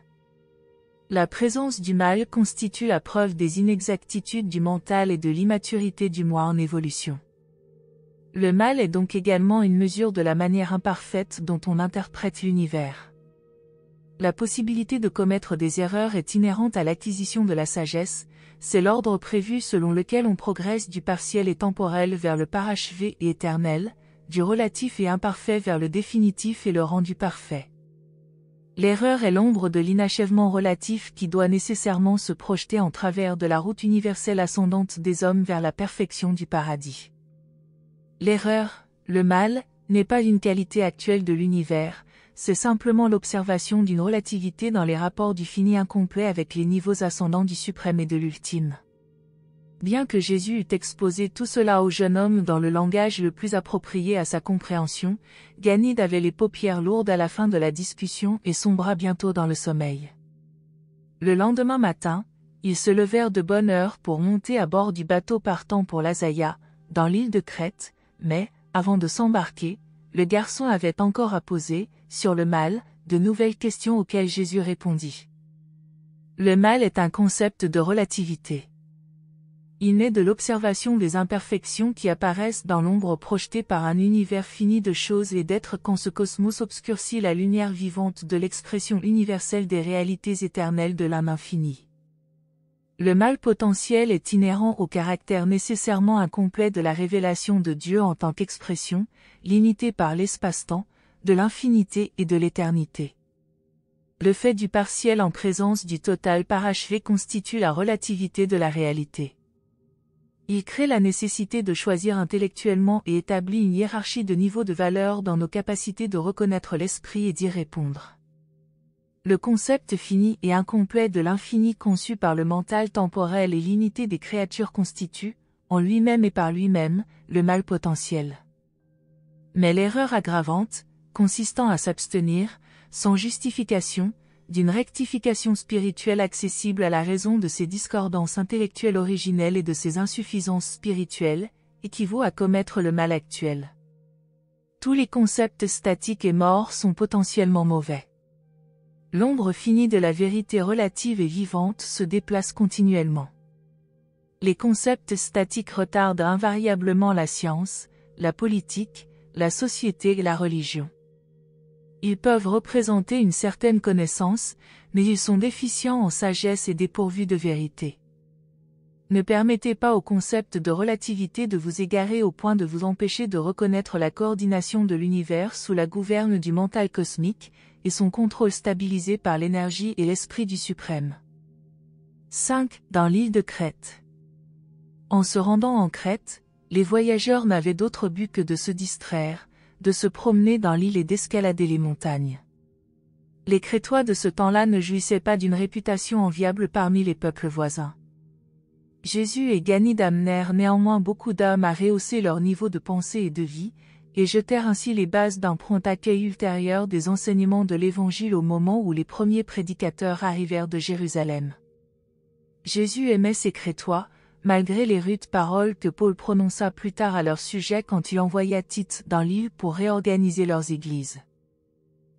La présence du mal constitue la preuve des inexactitudes du mental et de l'immaturité du moi en évolution. Le mal est donc également une mesure de la manière imparfaite dont on interprète l'univers. La possibilité de commettre des erreurs est inhérente à l'acquisition de la sagesse, c'est l'ordre prévu selon lequel on progresse du partiel et temporel vers le parachevé et éternel, du relatif et imparfait vers le définitif et le rendu parfait. L'erreur est l'ombre de l'inachèvement relatif qui doit nécessairement se projeter en travers de la route universelle ascendante des hommes vers la perfection du paradis. L'erreur, le mal, n'est pas une qualité actuelle de l'univers, c'est simplement l'observation d'une relativité dans les rapports du fini incomplet avec les niveaux ascendants du suprême et de l'ultime. Bien que Jésus eût exposé tout cela au jeune homme dans le langage le plus approprié à sa compréhension, Ganid avait les paupières lourdes à la fin de la discussion et sombra bientôt dans le sommeil. Le lendemain matin, ils se levèrent de bonne heure pour monter à bord du bateau partant pour l'Azaïa, dans l'île de Crète, mais, avant de s'embarquer, le garçon avait encore à poser, sur le mal, de nouvelles questions auxquelles Jésus répondit. Le mal est un concept de relativité. Il naît de l'observation des imperfections qui apparaissent dans l'ombre projetée par un univers fini de choses et d'êtres quand ce cosmos obscurcit la lumière vivante de l'expression universelle des réalités éternelles de l'âme infinie. Le mal potentiel est inhérent au caractère nécessairement incomplet de la révélation de Dieu en tant qu'expression, limitée par l'espace-temps, de l'infinité et de l'éternité. Le fait du partiel en présence du total parachevé constitue la relativité de la réalité. Il crée la nécessité de choisir intellectuellement et établit une hiérarchie de niveaux de valeur dans nos capacités de reconnaître l'esprit et d'y répondre. Le concept fini et incomplet de l'infini conçu par le mental temporel et limité des créatures constitue, en lui-même et par lui-même, le mal potentiel. Mais l'erreur aggravante, consistant à s'abstenir, sans justification, d'une rectification spirituelle accessible à la raison de ses discordances intellectuelles originelles et de ses insuffisances spirituelles, équivaut à commettre le mal actuel. Tous les concepts statiques et morts sont potentiellement mauvais. L'ombre finie de la vérité relative et vivante se déplace continuellement. Les concepts statiques retardent invariablement la science, la politique, la société et la religion. Ils peuvent représenter une certaine connaissance, mais ils sont déficients en sagesse et dépourvus de vérité. Ne permettez pas au concept de relativité de vous égarer au point de vous empêcher de reconnaître la coordination de l'univers sous la gouverne du mental cosmique, et son contrôle stabilisé par l'énergie et l'esprit du suprême. 5. Dans l'île de Crète. En se rendant en Crète, les voyageurs n'avaient d'autre but que de se distraire, de se promener dans l'île et d'escalader les montagnes. Les Crétois de ce temps-là ne jouissaient pas d'une réputation enviable parmi les peuples voisins. Jésus et Ganide amenèrent néanmoins beaucoup d'âmes à rehausser leur niveau de pensée et de vie, et jetèrent ainsi les bases d'un prompt accueil ultérieur des enseignements de l'Évangile au moment où les premiers prédicateurs arrivèrent de Jérusalem. Jésus aimait ces Crétois, malgré les rudes paroles que Paul prononça plus tard à leur sujet quand il envoya Tite dans l'île pour réorganiser leurs églises.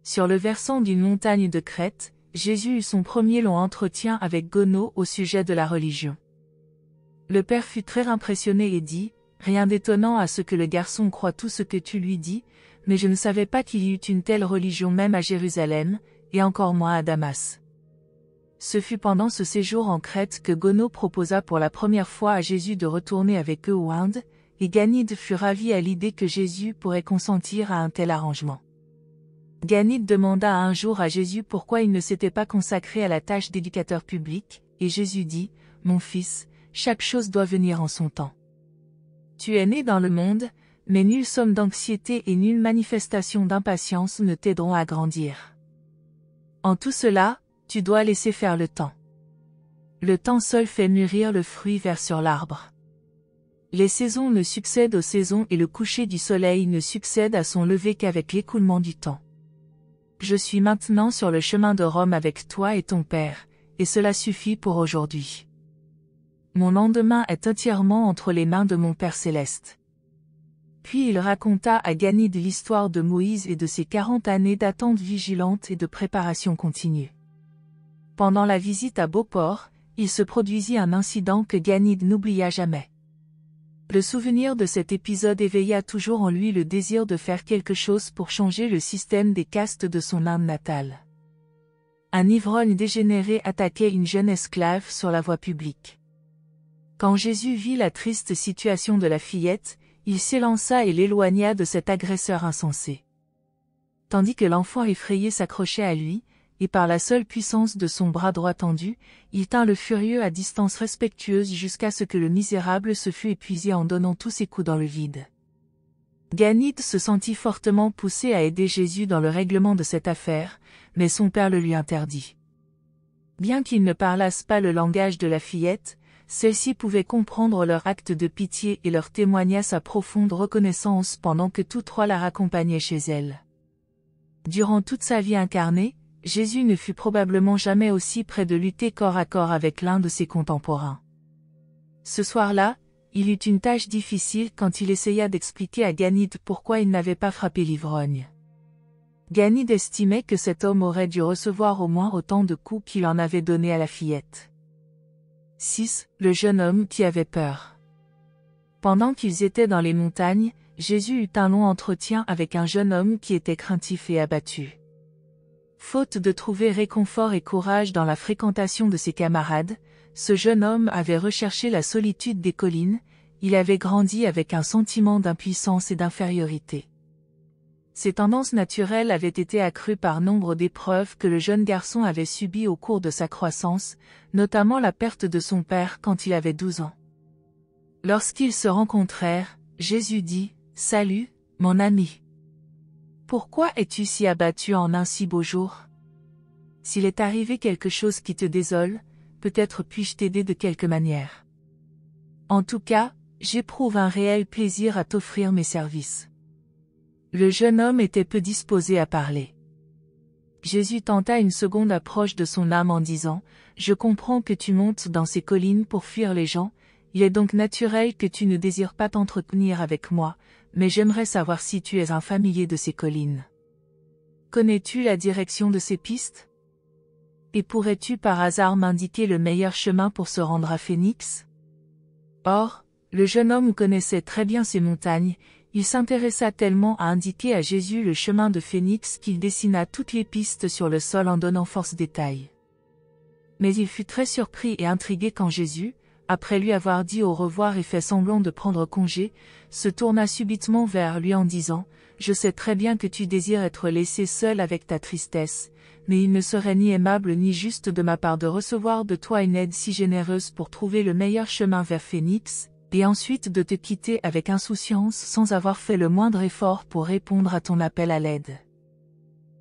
Sur le versant d'une montagne de Crète, Jésus eut son premier long entretien avec Gono au sujet de la religion. Le père fut très impressionné et dit, « Rien d'étonnant à ce que le garçon croie tout ce que tu lui dis, mais je ne savais pas qu'il y eût une telle religion même à Jérusalem, et encore moins à Damas. » Ce fut pendant ce séjour en Crète que Gono proposa pour la première fois à Jésus de retourner avec eux aux Indes, et Ganide fut ravi à l'idée que Jésus pourrait consentir à un tel arrangement. Ganide demanda un jour à Jésus pourquoi il ne s'était pas consacré à la tâche d'éducateur public, et Jésus dit, « Mon fils, chaque chose doit venir en son temps. Tu es né dans le monde, mais nulle somme d'anxiété et nulle manifestation d'impatience ne t'aideront à grandir. En tout cela, tu dois laisser faire le temps. Le temps seul fait mûrir le fruit vert sur l'arbre. Les saisons ne succèdent aux saisons et le coucher du soleil ne succède à son lever qu'avec l'écoulement du temps. Je suis maintenant sur le chemin de Rome avec toi et ton père, et cela suffit pour aujourd'hui. Mon lendemain est entièrement entre les mains de mon Père céleste. » Puis il raconta à Ganide l'histoire de Moïse et de ses 40 années d'attente vigilante et de préparation continue. Pendant la visite à Beauport, il se produisit un incident que Ganide n'oublia jamais. Le souvenir de cet épisode éveilla toujours en lui le désir de faire quelque chose pour changer le système des castes de son Inde natale. Un ivrogne dégénéré attaquait une jeune esclave sur la voie publique. Quand Jésus vit la triste situation de la fillette, il s'élança et l'éloigna de cet agresseur insensé. Tandis que l'enfant effrayé s'accrochait à lui, et par la seule puissance de son bras droit tendu, il tint le furieux à distance respectueuse jusqu'à ce que le misérable se fût épuisé en donnant tous ses coups dans le vide. Ganide se sentit fortement poussé à aider Jésus dans le règlement de cette affaire, mais son père le lui interdit. Bien qu'ils ne parlassent pas le langage de la fillette, celle-ci pouvait comprendre leur acte de pitié et leur témoigna sa profonde reconnaissance pendant que tous trois la raccompagnaient chez elle. Durant toute sa vie incarnée, Jésus ne fut probablement jamais aussi près de lutter corps à corps avec l'un de ses contemporains. Ce soir-là, il eut une tâche difficile quand il essaya d'expliquer à Ganide pourquoi il n'avait pas frappé l'ivrogne. Ganide estimait que cet homme aurait dû recevoir au moins autant de coups qu'il en avait donné à la fillette. 6. Le jeune homme qui avait peur. Pendant qu'ils étaient dans les montagnes, Jésus eut un long entretien avec un jeune homme qui était craintif et abattu. Faute de trouver réconfort et courage dans la fréquentation de ses camarades, ce jeune homme avait recherché la solitude des collines, il avait grandi avec un sentiment d'impuissance et d'infériorité. Ses tendances naturelles avaient été accrues par nombre d'épreuves que le jeune garçon avait subies au cours de sa croissance, notamment la perte de son père quand il avait 12 ans. Lorsqu'ils se rencontrèrent, Jésus dit, « Salut, mon ami. Pourquoi es-tu si abattu en un si beau jour? S'il est arrivé quelque chose qui te désole, peut-être puis-je t'aider de quelque manière. En tout cas, j'éprouve un réel plaisir à t'offrir mes services. » Le jeune homme était peu disposé à parler. Jésus tenta une seconde approche de son âme en disant, « Je comprends que tu montes dans ces collines pour fuir les gens, il est donc naturel que tu ne désires pas t'entretenir avec moi, mais j'aimerais savoir si tu es un familier de ces collines. Connais-tu la direction de ces pistes? Et pourrais-tu par hasard m'indiquer le meilleur chemin pour se rendre à Phénix? » Or, le jeune homme connaissait très bien ces montagnes, Il s'intéressa tellement à indiquer à Jésus le chemin de Phénix qu'il dessina toutes les pistes sur le sol en donnant force détail. Mais il fut très surpris et intrigué quand Jésus, après lui avoir dit au revoir et fait semblant de prendre congé, se tourna subitement vers lui en disant « Je sais très bien que tu désires être laissé seul avec ta tristesse, mais il ne serait ni aimable ni juste de ma part de recevoir de toi une aide si généreuse pour trouver le meilleur chemin vers Phénix, et ensuite de te quitter avec insouciance sans avoir fait le moindre effort pour répondre à ton appel à l'aide.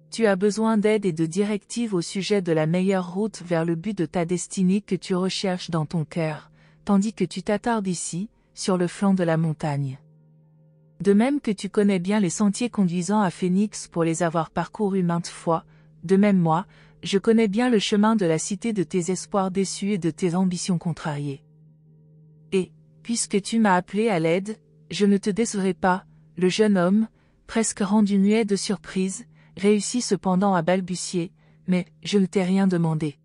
Tu as besoin d'aide et de directives au sujet de la meilleure route vers le but de ta destinée que tu recherches dans ton cœur, tandis que tu t'attardes ici, sur le flanc de la montagne. De même que tu connais bien les sentiers conduisant à Phénix pour les avoir parcourus maintes fois, de même moi, je connais bien le chemin de la cité de tes espoirs déçus et de tes ambitions contrariées. Et, puisque tu m'as appelé à l'aide, je ne te décevrai pas. Le jeune homme, presque rendu muet de surprise, réussit cependant à balbutier, mais je ne t'ai rien demandé.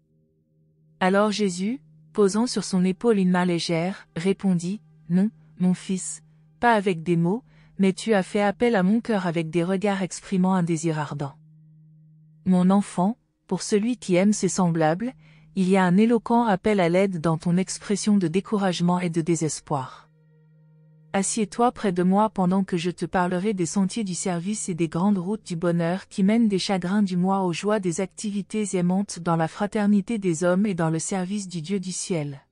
Alors Jésus, posant sur son épaule une main légère, répondit, non, mon fils, pas avec des mots, mais tu as fait appel à mon cœur avec des regards exprimant un désir ardent. Mon enfant, pour celui qui aime ses semblables, il y a un éloquent appel à l'aide dans ton expression de découragement et de désespoir. Assieds-toi près de moi pendant que je te parlerai des sentiers du service et des grandes routes du bonheur qui mènent des chagrins du moi aux joies des activités aimantes dans la fraternité des hommes et dans le service du Dieu du ciel.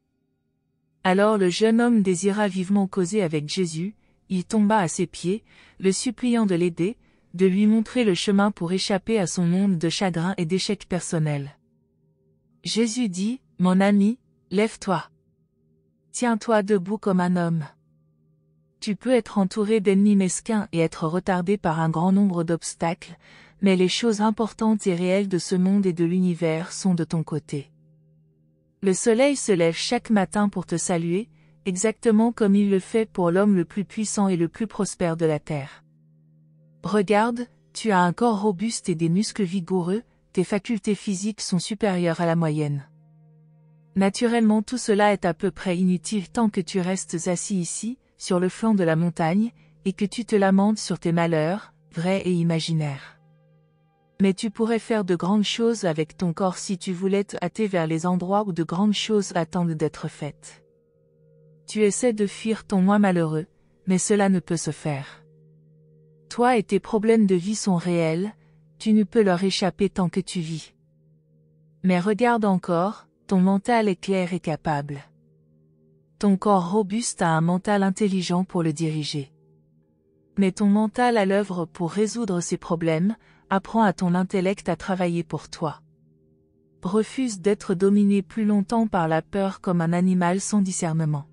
Alors le jeune homme désira vivement causer avec Jésus, il tomba à ses pieds, le suppliant de l'aider, de lui montrer le chemin pour échapper à son monde de chagrin et d'échecs personnels. Jésus dit, « Mon ami, lève-toi. Tiens-toi debout comme un homme. Tu peux être entouré d'ennemis mesquins et être retardé par un grand nombre d'obstacles, mais les choses importantes et réelles de ce monde et de l'univers sont de ton côté. Le soleil se lève chaque matin pour te saluer, exactement comme il le fait pour l'homme le plus puissant et le plus prospère de la terre. Regarde, tu as un corps robuste et des muscles vigoureux, tes facultés physiques sont supérieures à la moyenne. Naturellement tout cela est à peu près inutile tant que tu restes assis ici, sur le flanc de la montagne, et que tu te lamentes sur tes malheurs, vrais et imaginaires. Mais tu pourrais faire de grandes choses avec ton corps si tu voulais te hâter vers les endroits où de grandes choses attendent d'être faites. Tu essaies de fuir ton moi malheureux, mais cela ne peut se faire. Toi et tes problèmes de vie sont réels, tu ne peux leur échapper tant que tu vis. Mais regarde encore, ton mental est clair et capable. Ton corps robuste a un mental intelligent pour le diriger. Mets ton mental à l'œuvre pour résoudre ces problèmes, apprends à ton intellect à travailler pour toi. Refuse d'être dominé plus longtemps par la peur comme un animal sans discernement.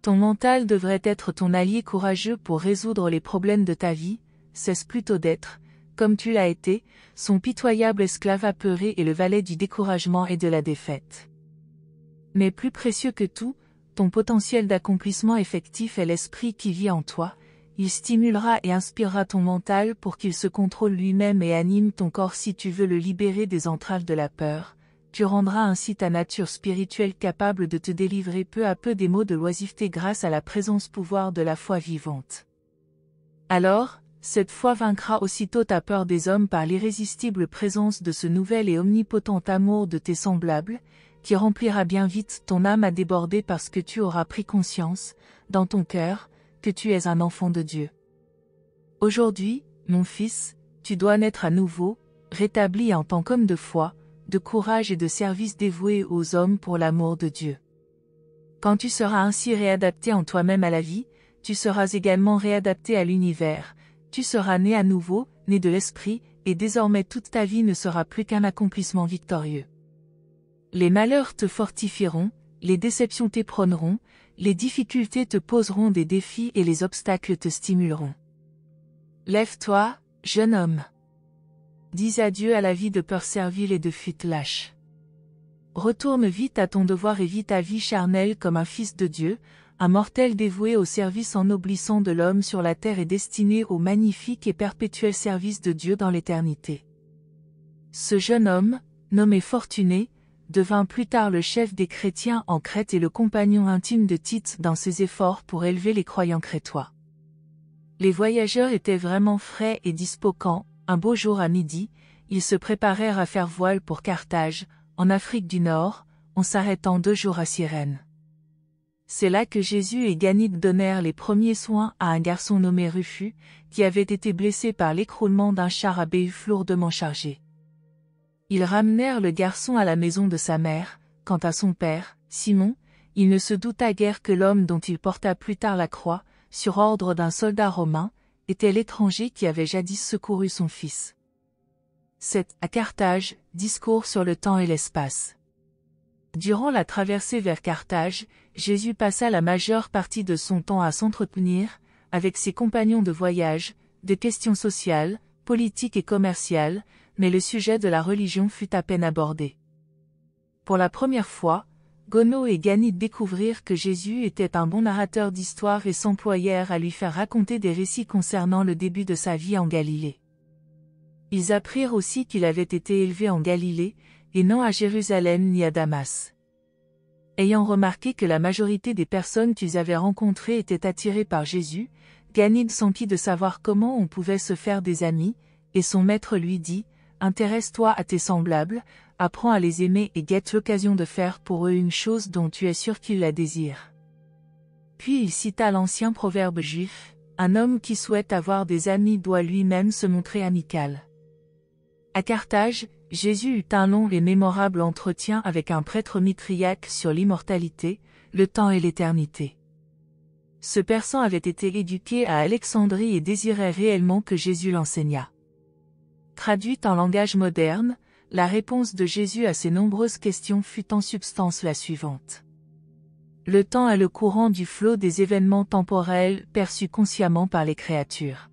Ton mental devrait être ton allié courageux pour résoudre les problèmes de ta vie, cesse plutôt d'être, comme tu l'as été, son pitoyable esclave apeuré et le valet du découragement et de la défaite. Mais plus précieux que tout, ton potentiel d'accomplissement effectif est l'esprit qui vit en toi, il stimulera et inspirera ton mental pour qu'il se contrôle lui-même et anime ton corps si tu veux le libérer des entraves de la peur. Tu rendras ainsi ta nature spirituelle capable de te délivrer peu à peu des maux de l'oisiveté grâce à la présence pouvoir de la foi vivante. Alors, cette foi vaincra aussitôt ta peur des hommes par l'irrésistible présence de ce nouvel et omnipotent amour de tes semblables, qui remplira bien vite ton âme à déborder parce que tu auras pris conscience, dans ton cœur, que tu es un enfant de Dieu. Aujourd'hui, mon fils, tu dois naître à nouveau, rétabli en tant qu'homme de foi, de courage et de service dévoué aux hommes pour l'amour de Dieu. Quand tu seras ainsi réadapté en toi-même à la vie, tu seras également réadapté à l'univers, tu seras né à nouveau, né de l'esprit, et désormais toute ta vie ne sera plus qu'un accomplissement victorieux. Les malheurs te fortifieront, les déceptions t'éperonneront, les difficultés te poseront des défis et les obstacles te stimuleront. Lève-toi, jeune homme. Dis adieu à la vie de peur servile et de fuite lâche. Retourne vite à ton devoir et vis ta vie charnelle comme un fils de Dieu, un mortel dévoué au service ennoblissant de l'homme sur la terre et destiné au magnifique et perpétuel service de Dieu dans l'éternité. Ce jeune homme, nommé Fortuné, devint plus tard le chef des chrétiens en Crète et le compagnon intime de Tite dans ses efforts pour élever les croyants crétois. Les voyageurs étaient vraiment frais et dispo quand, un beau jour à midi, ils se préparèrent à faire voile pour Carthage, en Afrique du Nord, en s'arrêtant 2 jours à Cyrène. C'est là que Jésus et Ganide donnèrent les premiers soins à un garçon nommé Rufus, qui avait été blessé par l'écroulement d'un char à béhuf lourdement chargé. Ils ramenèrent le garçon à la maison de sa mère. Quant à son père, Simon, il ne se douta guère que l'homme dont il porta plus tard la croix, sur ordre d'un soldat romain, était l'étranger qui avait jadis secouru son fils. C'est, à Carthage, discours sur le temps et l'espace. Durant la traversée vers Carthage, Jésus passa la majeure partie de son temps à s'entretenir, avec ses compagnons de voyage, de questions sociales, politiques et commerciales, mais le sujet de la religion fut à peine abordé. Pour la première fois, Gono et Ganide découvrirent que Jésus était un bon narrateur d'histoire et s'employèrent à lui faire raconter des récits concernant le début de sa vie en Galilée. Ils apprirent aussi qu'il avait été élevé en Galilée, et non à Jérusalem ni à Damas. Ayant remarqué que la majorité des personnes qu'ils avaient rencontrées étaient attirées par Jésus, Ganide s'enquit de savoir comment on pouvait se faire des amis, et son maître lui dit, « Intéresse-toi à tes semblables, apprends à les aimer et guette l'occasion de faire pour eux une chose dont tu es sûr qu'ils la désirent. » Puis il cita l'ancien proverbe juif, « Un homme qui souhaite avoir des amis doit lui-même se montrer amical. » À Carthage, Jésus eut un long et mémorable entretien avec un prêtre mitriaque sur l'immortalité, le temps et l'éternité. Ce persan avait été éduqué à Alexandrie et désirait réellement que Jésus l'enseignât. Traduite en langage moderne, la réponse de Jésus à ces nombreuses questions fut en substance la suivante. Le temps est le courant du flot des événements temporels perçus consciemment par les créatures.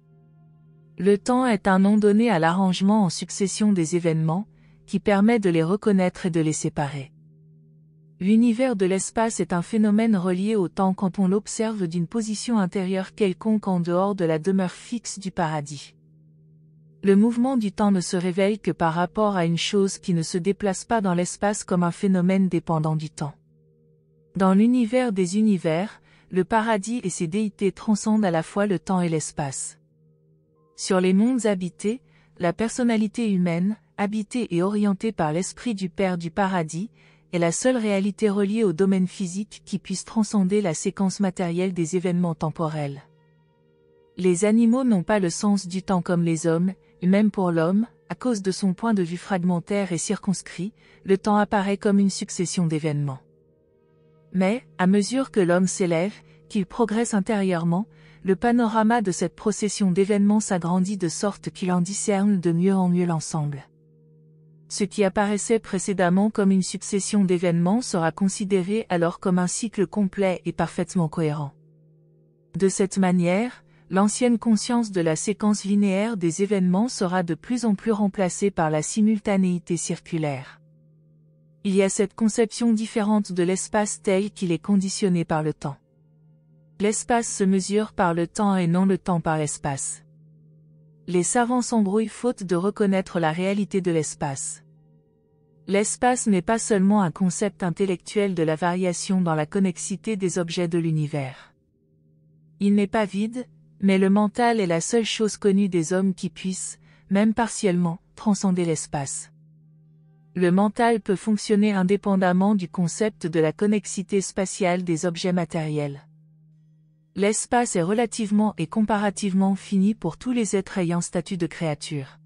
Le temps est un nom donné à l'arrangement en succession des événements, qui permet de les reconnaître et de les séparer. L'univers de l'espace est un phénomène relié au temps quand on l'observe d'une position intérieure quelconque en dehors de la demeure fixe du paradis. Le mouvement du temps ne se révèle que par rapport à une chose qui ne se déplace pas dans l'espace comme un phénomène dépendant du temps. Dans l'univers des univers, le paradis et ses déités transcendent à la fois le temps et l'espace. Sur les mondes habités, la personnalité humaine, habitée et orientée par l'esprit du Père du paradis, est la seule réalité reliée au domaine physique qui puisse transcender la séquence matérielle des événements temporels. Les animaux n'ont pas le sens du temps comme les hommes, et même pour l'homme, à cause de son point de vue fragmentaire et circonscrit, le temps apparaît comme une succession d'événements. Mais, à mesure que l'homme s'élève, qu'il progresse intérieurement, le panorama de cette procession d'événements s'agrandit de sorte qu'il en discerne de mieux en mieux l'ensemble. Ce qui apparaissait précédemment comme une succession d'événements sera considéré alors comme un cycle complet et parfaitement cohérent. De cette manière, l'ancienne conscience de la séquence linéaire des événements sera de plus en plus remplacée par la simultanéité circulaire. Il y a cette conception différente de l'espace tel qu'il est conditionné par le temps. L'espace se mesure par le temps et non le temps par l'espace. Les savants s'embrouillent faute de reconnaître la réalité de l'espace. L'espace n'est pas seulement un concept intellectuel de la variation dans la connexité des objets de l'univers. Il n'est pas vide, mais le mental est la seule chose connue des hommes qui puisse, même partiellement, transcender l'espace. Le mental peut fonctionner indépendamment du concept de la connexité spatiale des objets matériels. L'espace est relativement et comparativement fini pour tous les êtres ayant statut de créature.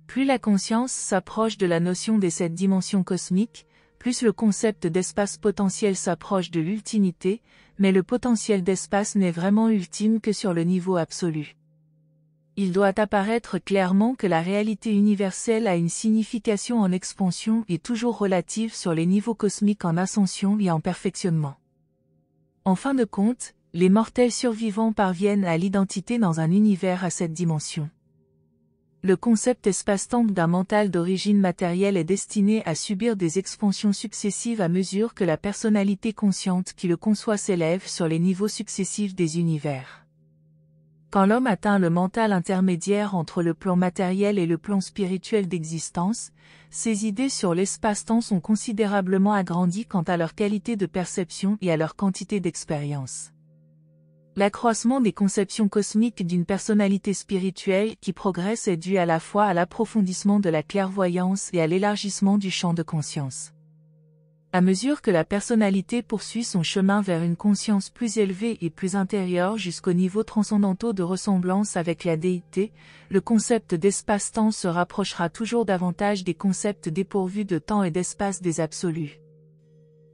Plus la conscience s'approche de la notion des 7 dimensions cosmiques, plus le concept d'espace potentiel s'approche de l'ultimité, mais le potentiel d'espace n'est vraiment ultime que sur le niveau absolu. Il doit apparaître clairement que la réalité universelle a une signification en expansion et toujours relative sur les niveaux cosmiques en ascension et en perfectionnement. En fin de compte, les mortels survivants parviennent à l'identité dans un univers à 7 dimensions. Le concept espace-temps d'un mental d'origine matérielle est destiné à subir des expansions successives à mesure que la personnalité consciente qui le conçoit s'élève sur les niveaux successifs des univers. Quand l'homme atteint le mental intermédiaire entre le plan matériel et le plan spirituel d'existence, ses idées sur l'espace-temps sont considérablement agrandies quant à leur qualité de perception et à leur quantité d'expérience. L'accroissement des conceptions cosmiques d'une personnalité spirituelle qui progresse est dû à la fois à l'approfondissement de la clairvoyance et à l'élargissement du champ de conscience. À mesure que la personnalité poursuit son chemin vers une conscience plus élevée et plus intérieure jusqu'aux niveaux transcendantaux de ressemblance avec la déité, le concept d'espace-temps se rapprochera toujours davantage des concepts dépourvus de temps et d'espace des absolus.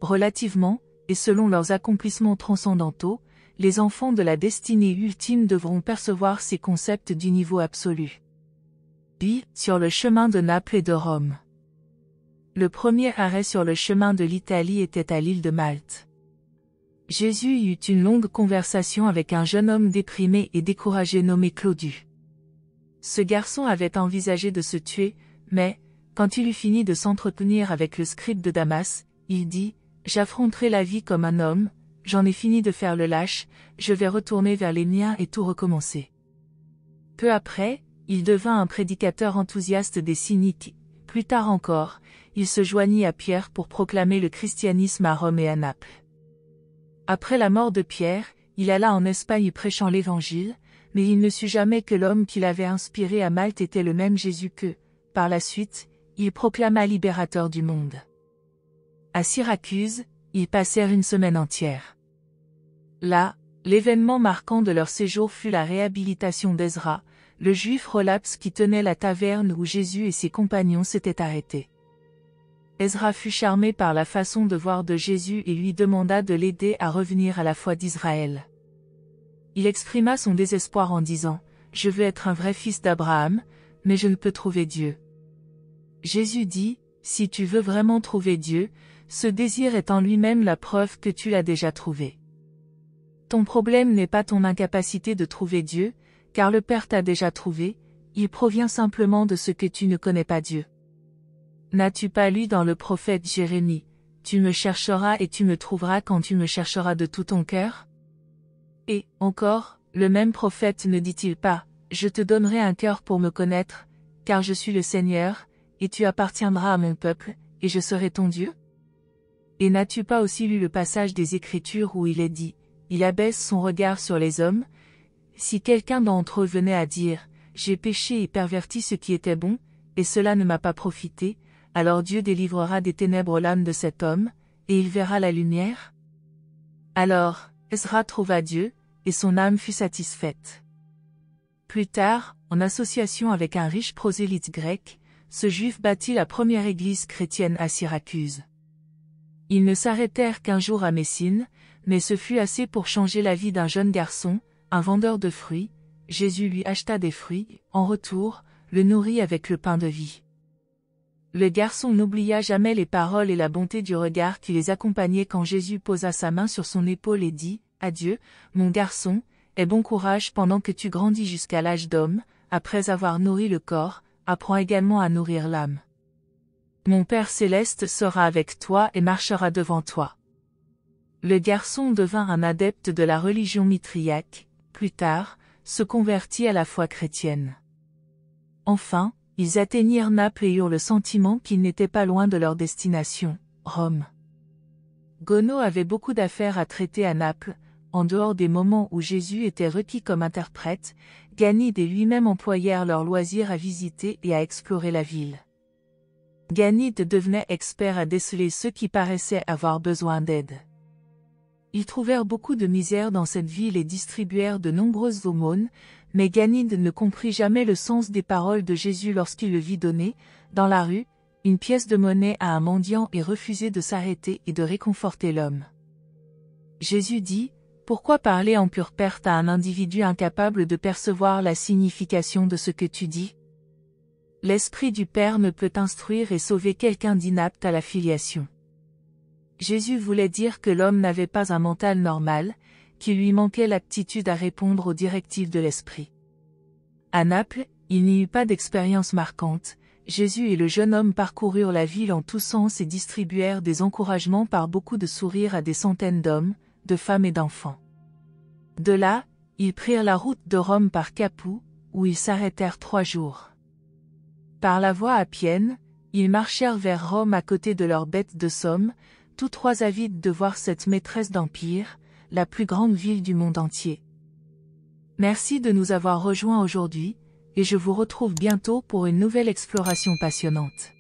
Relativement, et selon leurs accomplissements transcendantaux, les enfants de la destinée ultime devront percevoir ces concepts du niveau absolu. Sur le chemin de Naples et de Rome. Le premier arrêt sur le chemin de l'Italie était à l'île de Malte. Jésus eut une longue conversation avec un jeune homme déprimé et découragé nommé Claudius. Ce garçon avait envisagé de se tuer, mais, quand il eut fini de s'entretenir avec le scribe de Damas, il dit « J'affronterai la vie comme un homme, j'en ai fini de faire le lâche, je vais retourner vers les miens et tout recommencer. » Peu après, il devint un prédicateur enthousiaste des Cyniques. Plus tard encore, il se joignit à Pierre pour proclamer le christianisme à Rome et à Naples. Après la mort de Pierre, il alla en Espagne prêchant l'Évangile, mais il ne sut jamais que l'homme qui l'avait inspiré à Malte était le même Jésus que, par la suite, il proclama libérateur du monde. À Syracuse, ils passèrent une semaine entière. Là, l'événement marquant de leur séjour fut la réhabilitation d'Ezra, le juif relapse qui tenait la taverne où Jésus et ses compagnons s'étaient arrêtés. Ezra fut charmé par la façon de voir de Jésus et lui demanda de l'aider à revenir à la foi d'Israël. Il exprima son désespoir en disant « Je veux être un vrai fils d'Abraham, mais je ne peux trouver Dieu. » Jésus dit « Si tu veux vraiment trouver Dieu, ce désir est en lui-même la preuve que tu l'as déjà trouvé. Ton problème n'est pas ton incapacité de trouver Dieu, car le Père t'a déjà trouvé, il provient simplement de ce que tu ne connais pas Dieu. N'as-tu pas lu dans le prophète Jérémie, « Tu me chercheras et tu me trouveras quand tu me chercheras de tout ton cœur » Et, encore, le même prophète ne dit-il pas, « Je te donnerai un cœur pour me connaître, car je suis le Seigneur, et tu appartiendras à mon peuple, et je serai ton Dieu » Et n'as-tu pas aussi lu le passage des Écritures où il est dit, « Il abaisse son regard sur les hommes » Si quelqu'un d'entre eux venait à dire, « J'ai péché et perverti ce qui était bon, et cela ne m'a pas profité », alors Dieu délivrera des ténèbres l'âme de cet homme, et il verra la lumière. Alors, Ezra trouva Dieu, et son âme fut satisfaite. Plus tard, en association avec un riche prosélyte grec, ce juif bâtit la première église chrétienne à Syracuse. Ils ne s'arrêtèrent qu'un jour à Messine, mais ce fut assez pour changer la vie d'un jeune garçon, un vendeur de fruits. Jésus lui acheta des fruits, en retour, le nourrit avec le pain de vie. Le garçon n'oublia jamais les paroles et la bonté du regard qui les accompagnaient quand Jésus posa sa main sur son épaule et dit, « Adieu, mon garçon, aie bon courage pendant que tu grandis jusqu'à l'âge d'homme, après avoir nourri le corps, apprends également à nourrir l'âme. Mon Père céleste sera avec toi et marchera devant toi. » Le garçon devint un adepte de la religion mitriaque, plus tard, se convertit à la foi chrétienne. Enfin, ils atteignirent Naples et eurent le sentiment qu'ils n'étaient pas loin de leur destination, Rome. Gono avait beaucoup d'affaires à traiter à Naples, en dehors des moments où Jésus était requis comme interprète, Ganide et lui-même employèrent leur loisir à visiter et à explorer la ville. Ganide devenait expert à déceler ceux qui paraissaient avoir besoin d'aide. Ils trouvèrent beaucoup de misère dans cette ville et distribuèrent de nombreuses aumônes, mais Ganide ne comprit jamais le sens des paroles de Jésus lorsqu'il le vit donner, dans la rue, une pièce de monnaie à un mendiant et refuser de s'arrêter et de réconforter l'homme. Jésus dit, « Pourquoi parler en pure perte à un individu incapable de percevoir la signification de ce que tu dis ? L'Esprit du Père ne peut instruire et sauver quelqu'un d'inapte à la filiation. » Jésus voulait dire que l'homme n'avait pas un mental normal, qu'il lui manquait l'aptitude à répondre aux directives de l'Esprit. À Naples, il n'y eut pas d'expérience marquante. Jésus et le jeune homme parcoururent la ville en tous sens et distribuèrent des encouragements par beaucoup de sourires à des centaines d'hommes, de femmes et d'enfants. De là, ils prirent la route de Rome par Capoue, où ils s'arrêtèrent 3 jours. Par la voie appienne, ils marchèrent vers Rome à côté de leurs bêtes de somme, tous 3 avides de voir cette maîtresse d'empire, la plus grande ville du monde entier, Merci de nous avoir rejoints aujourd'hui, et je vous retrouve bientôt pour une nouvelle exploration passionnante.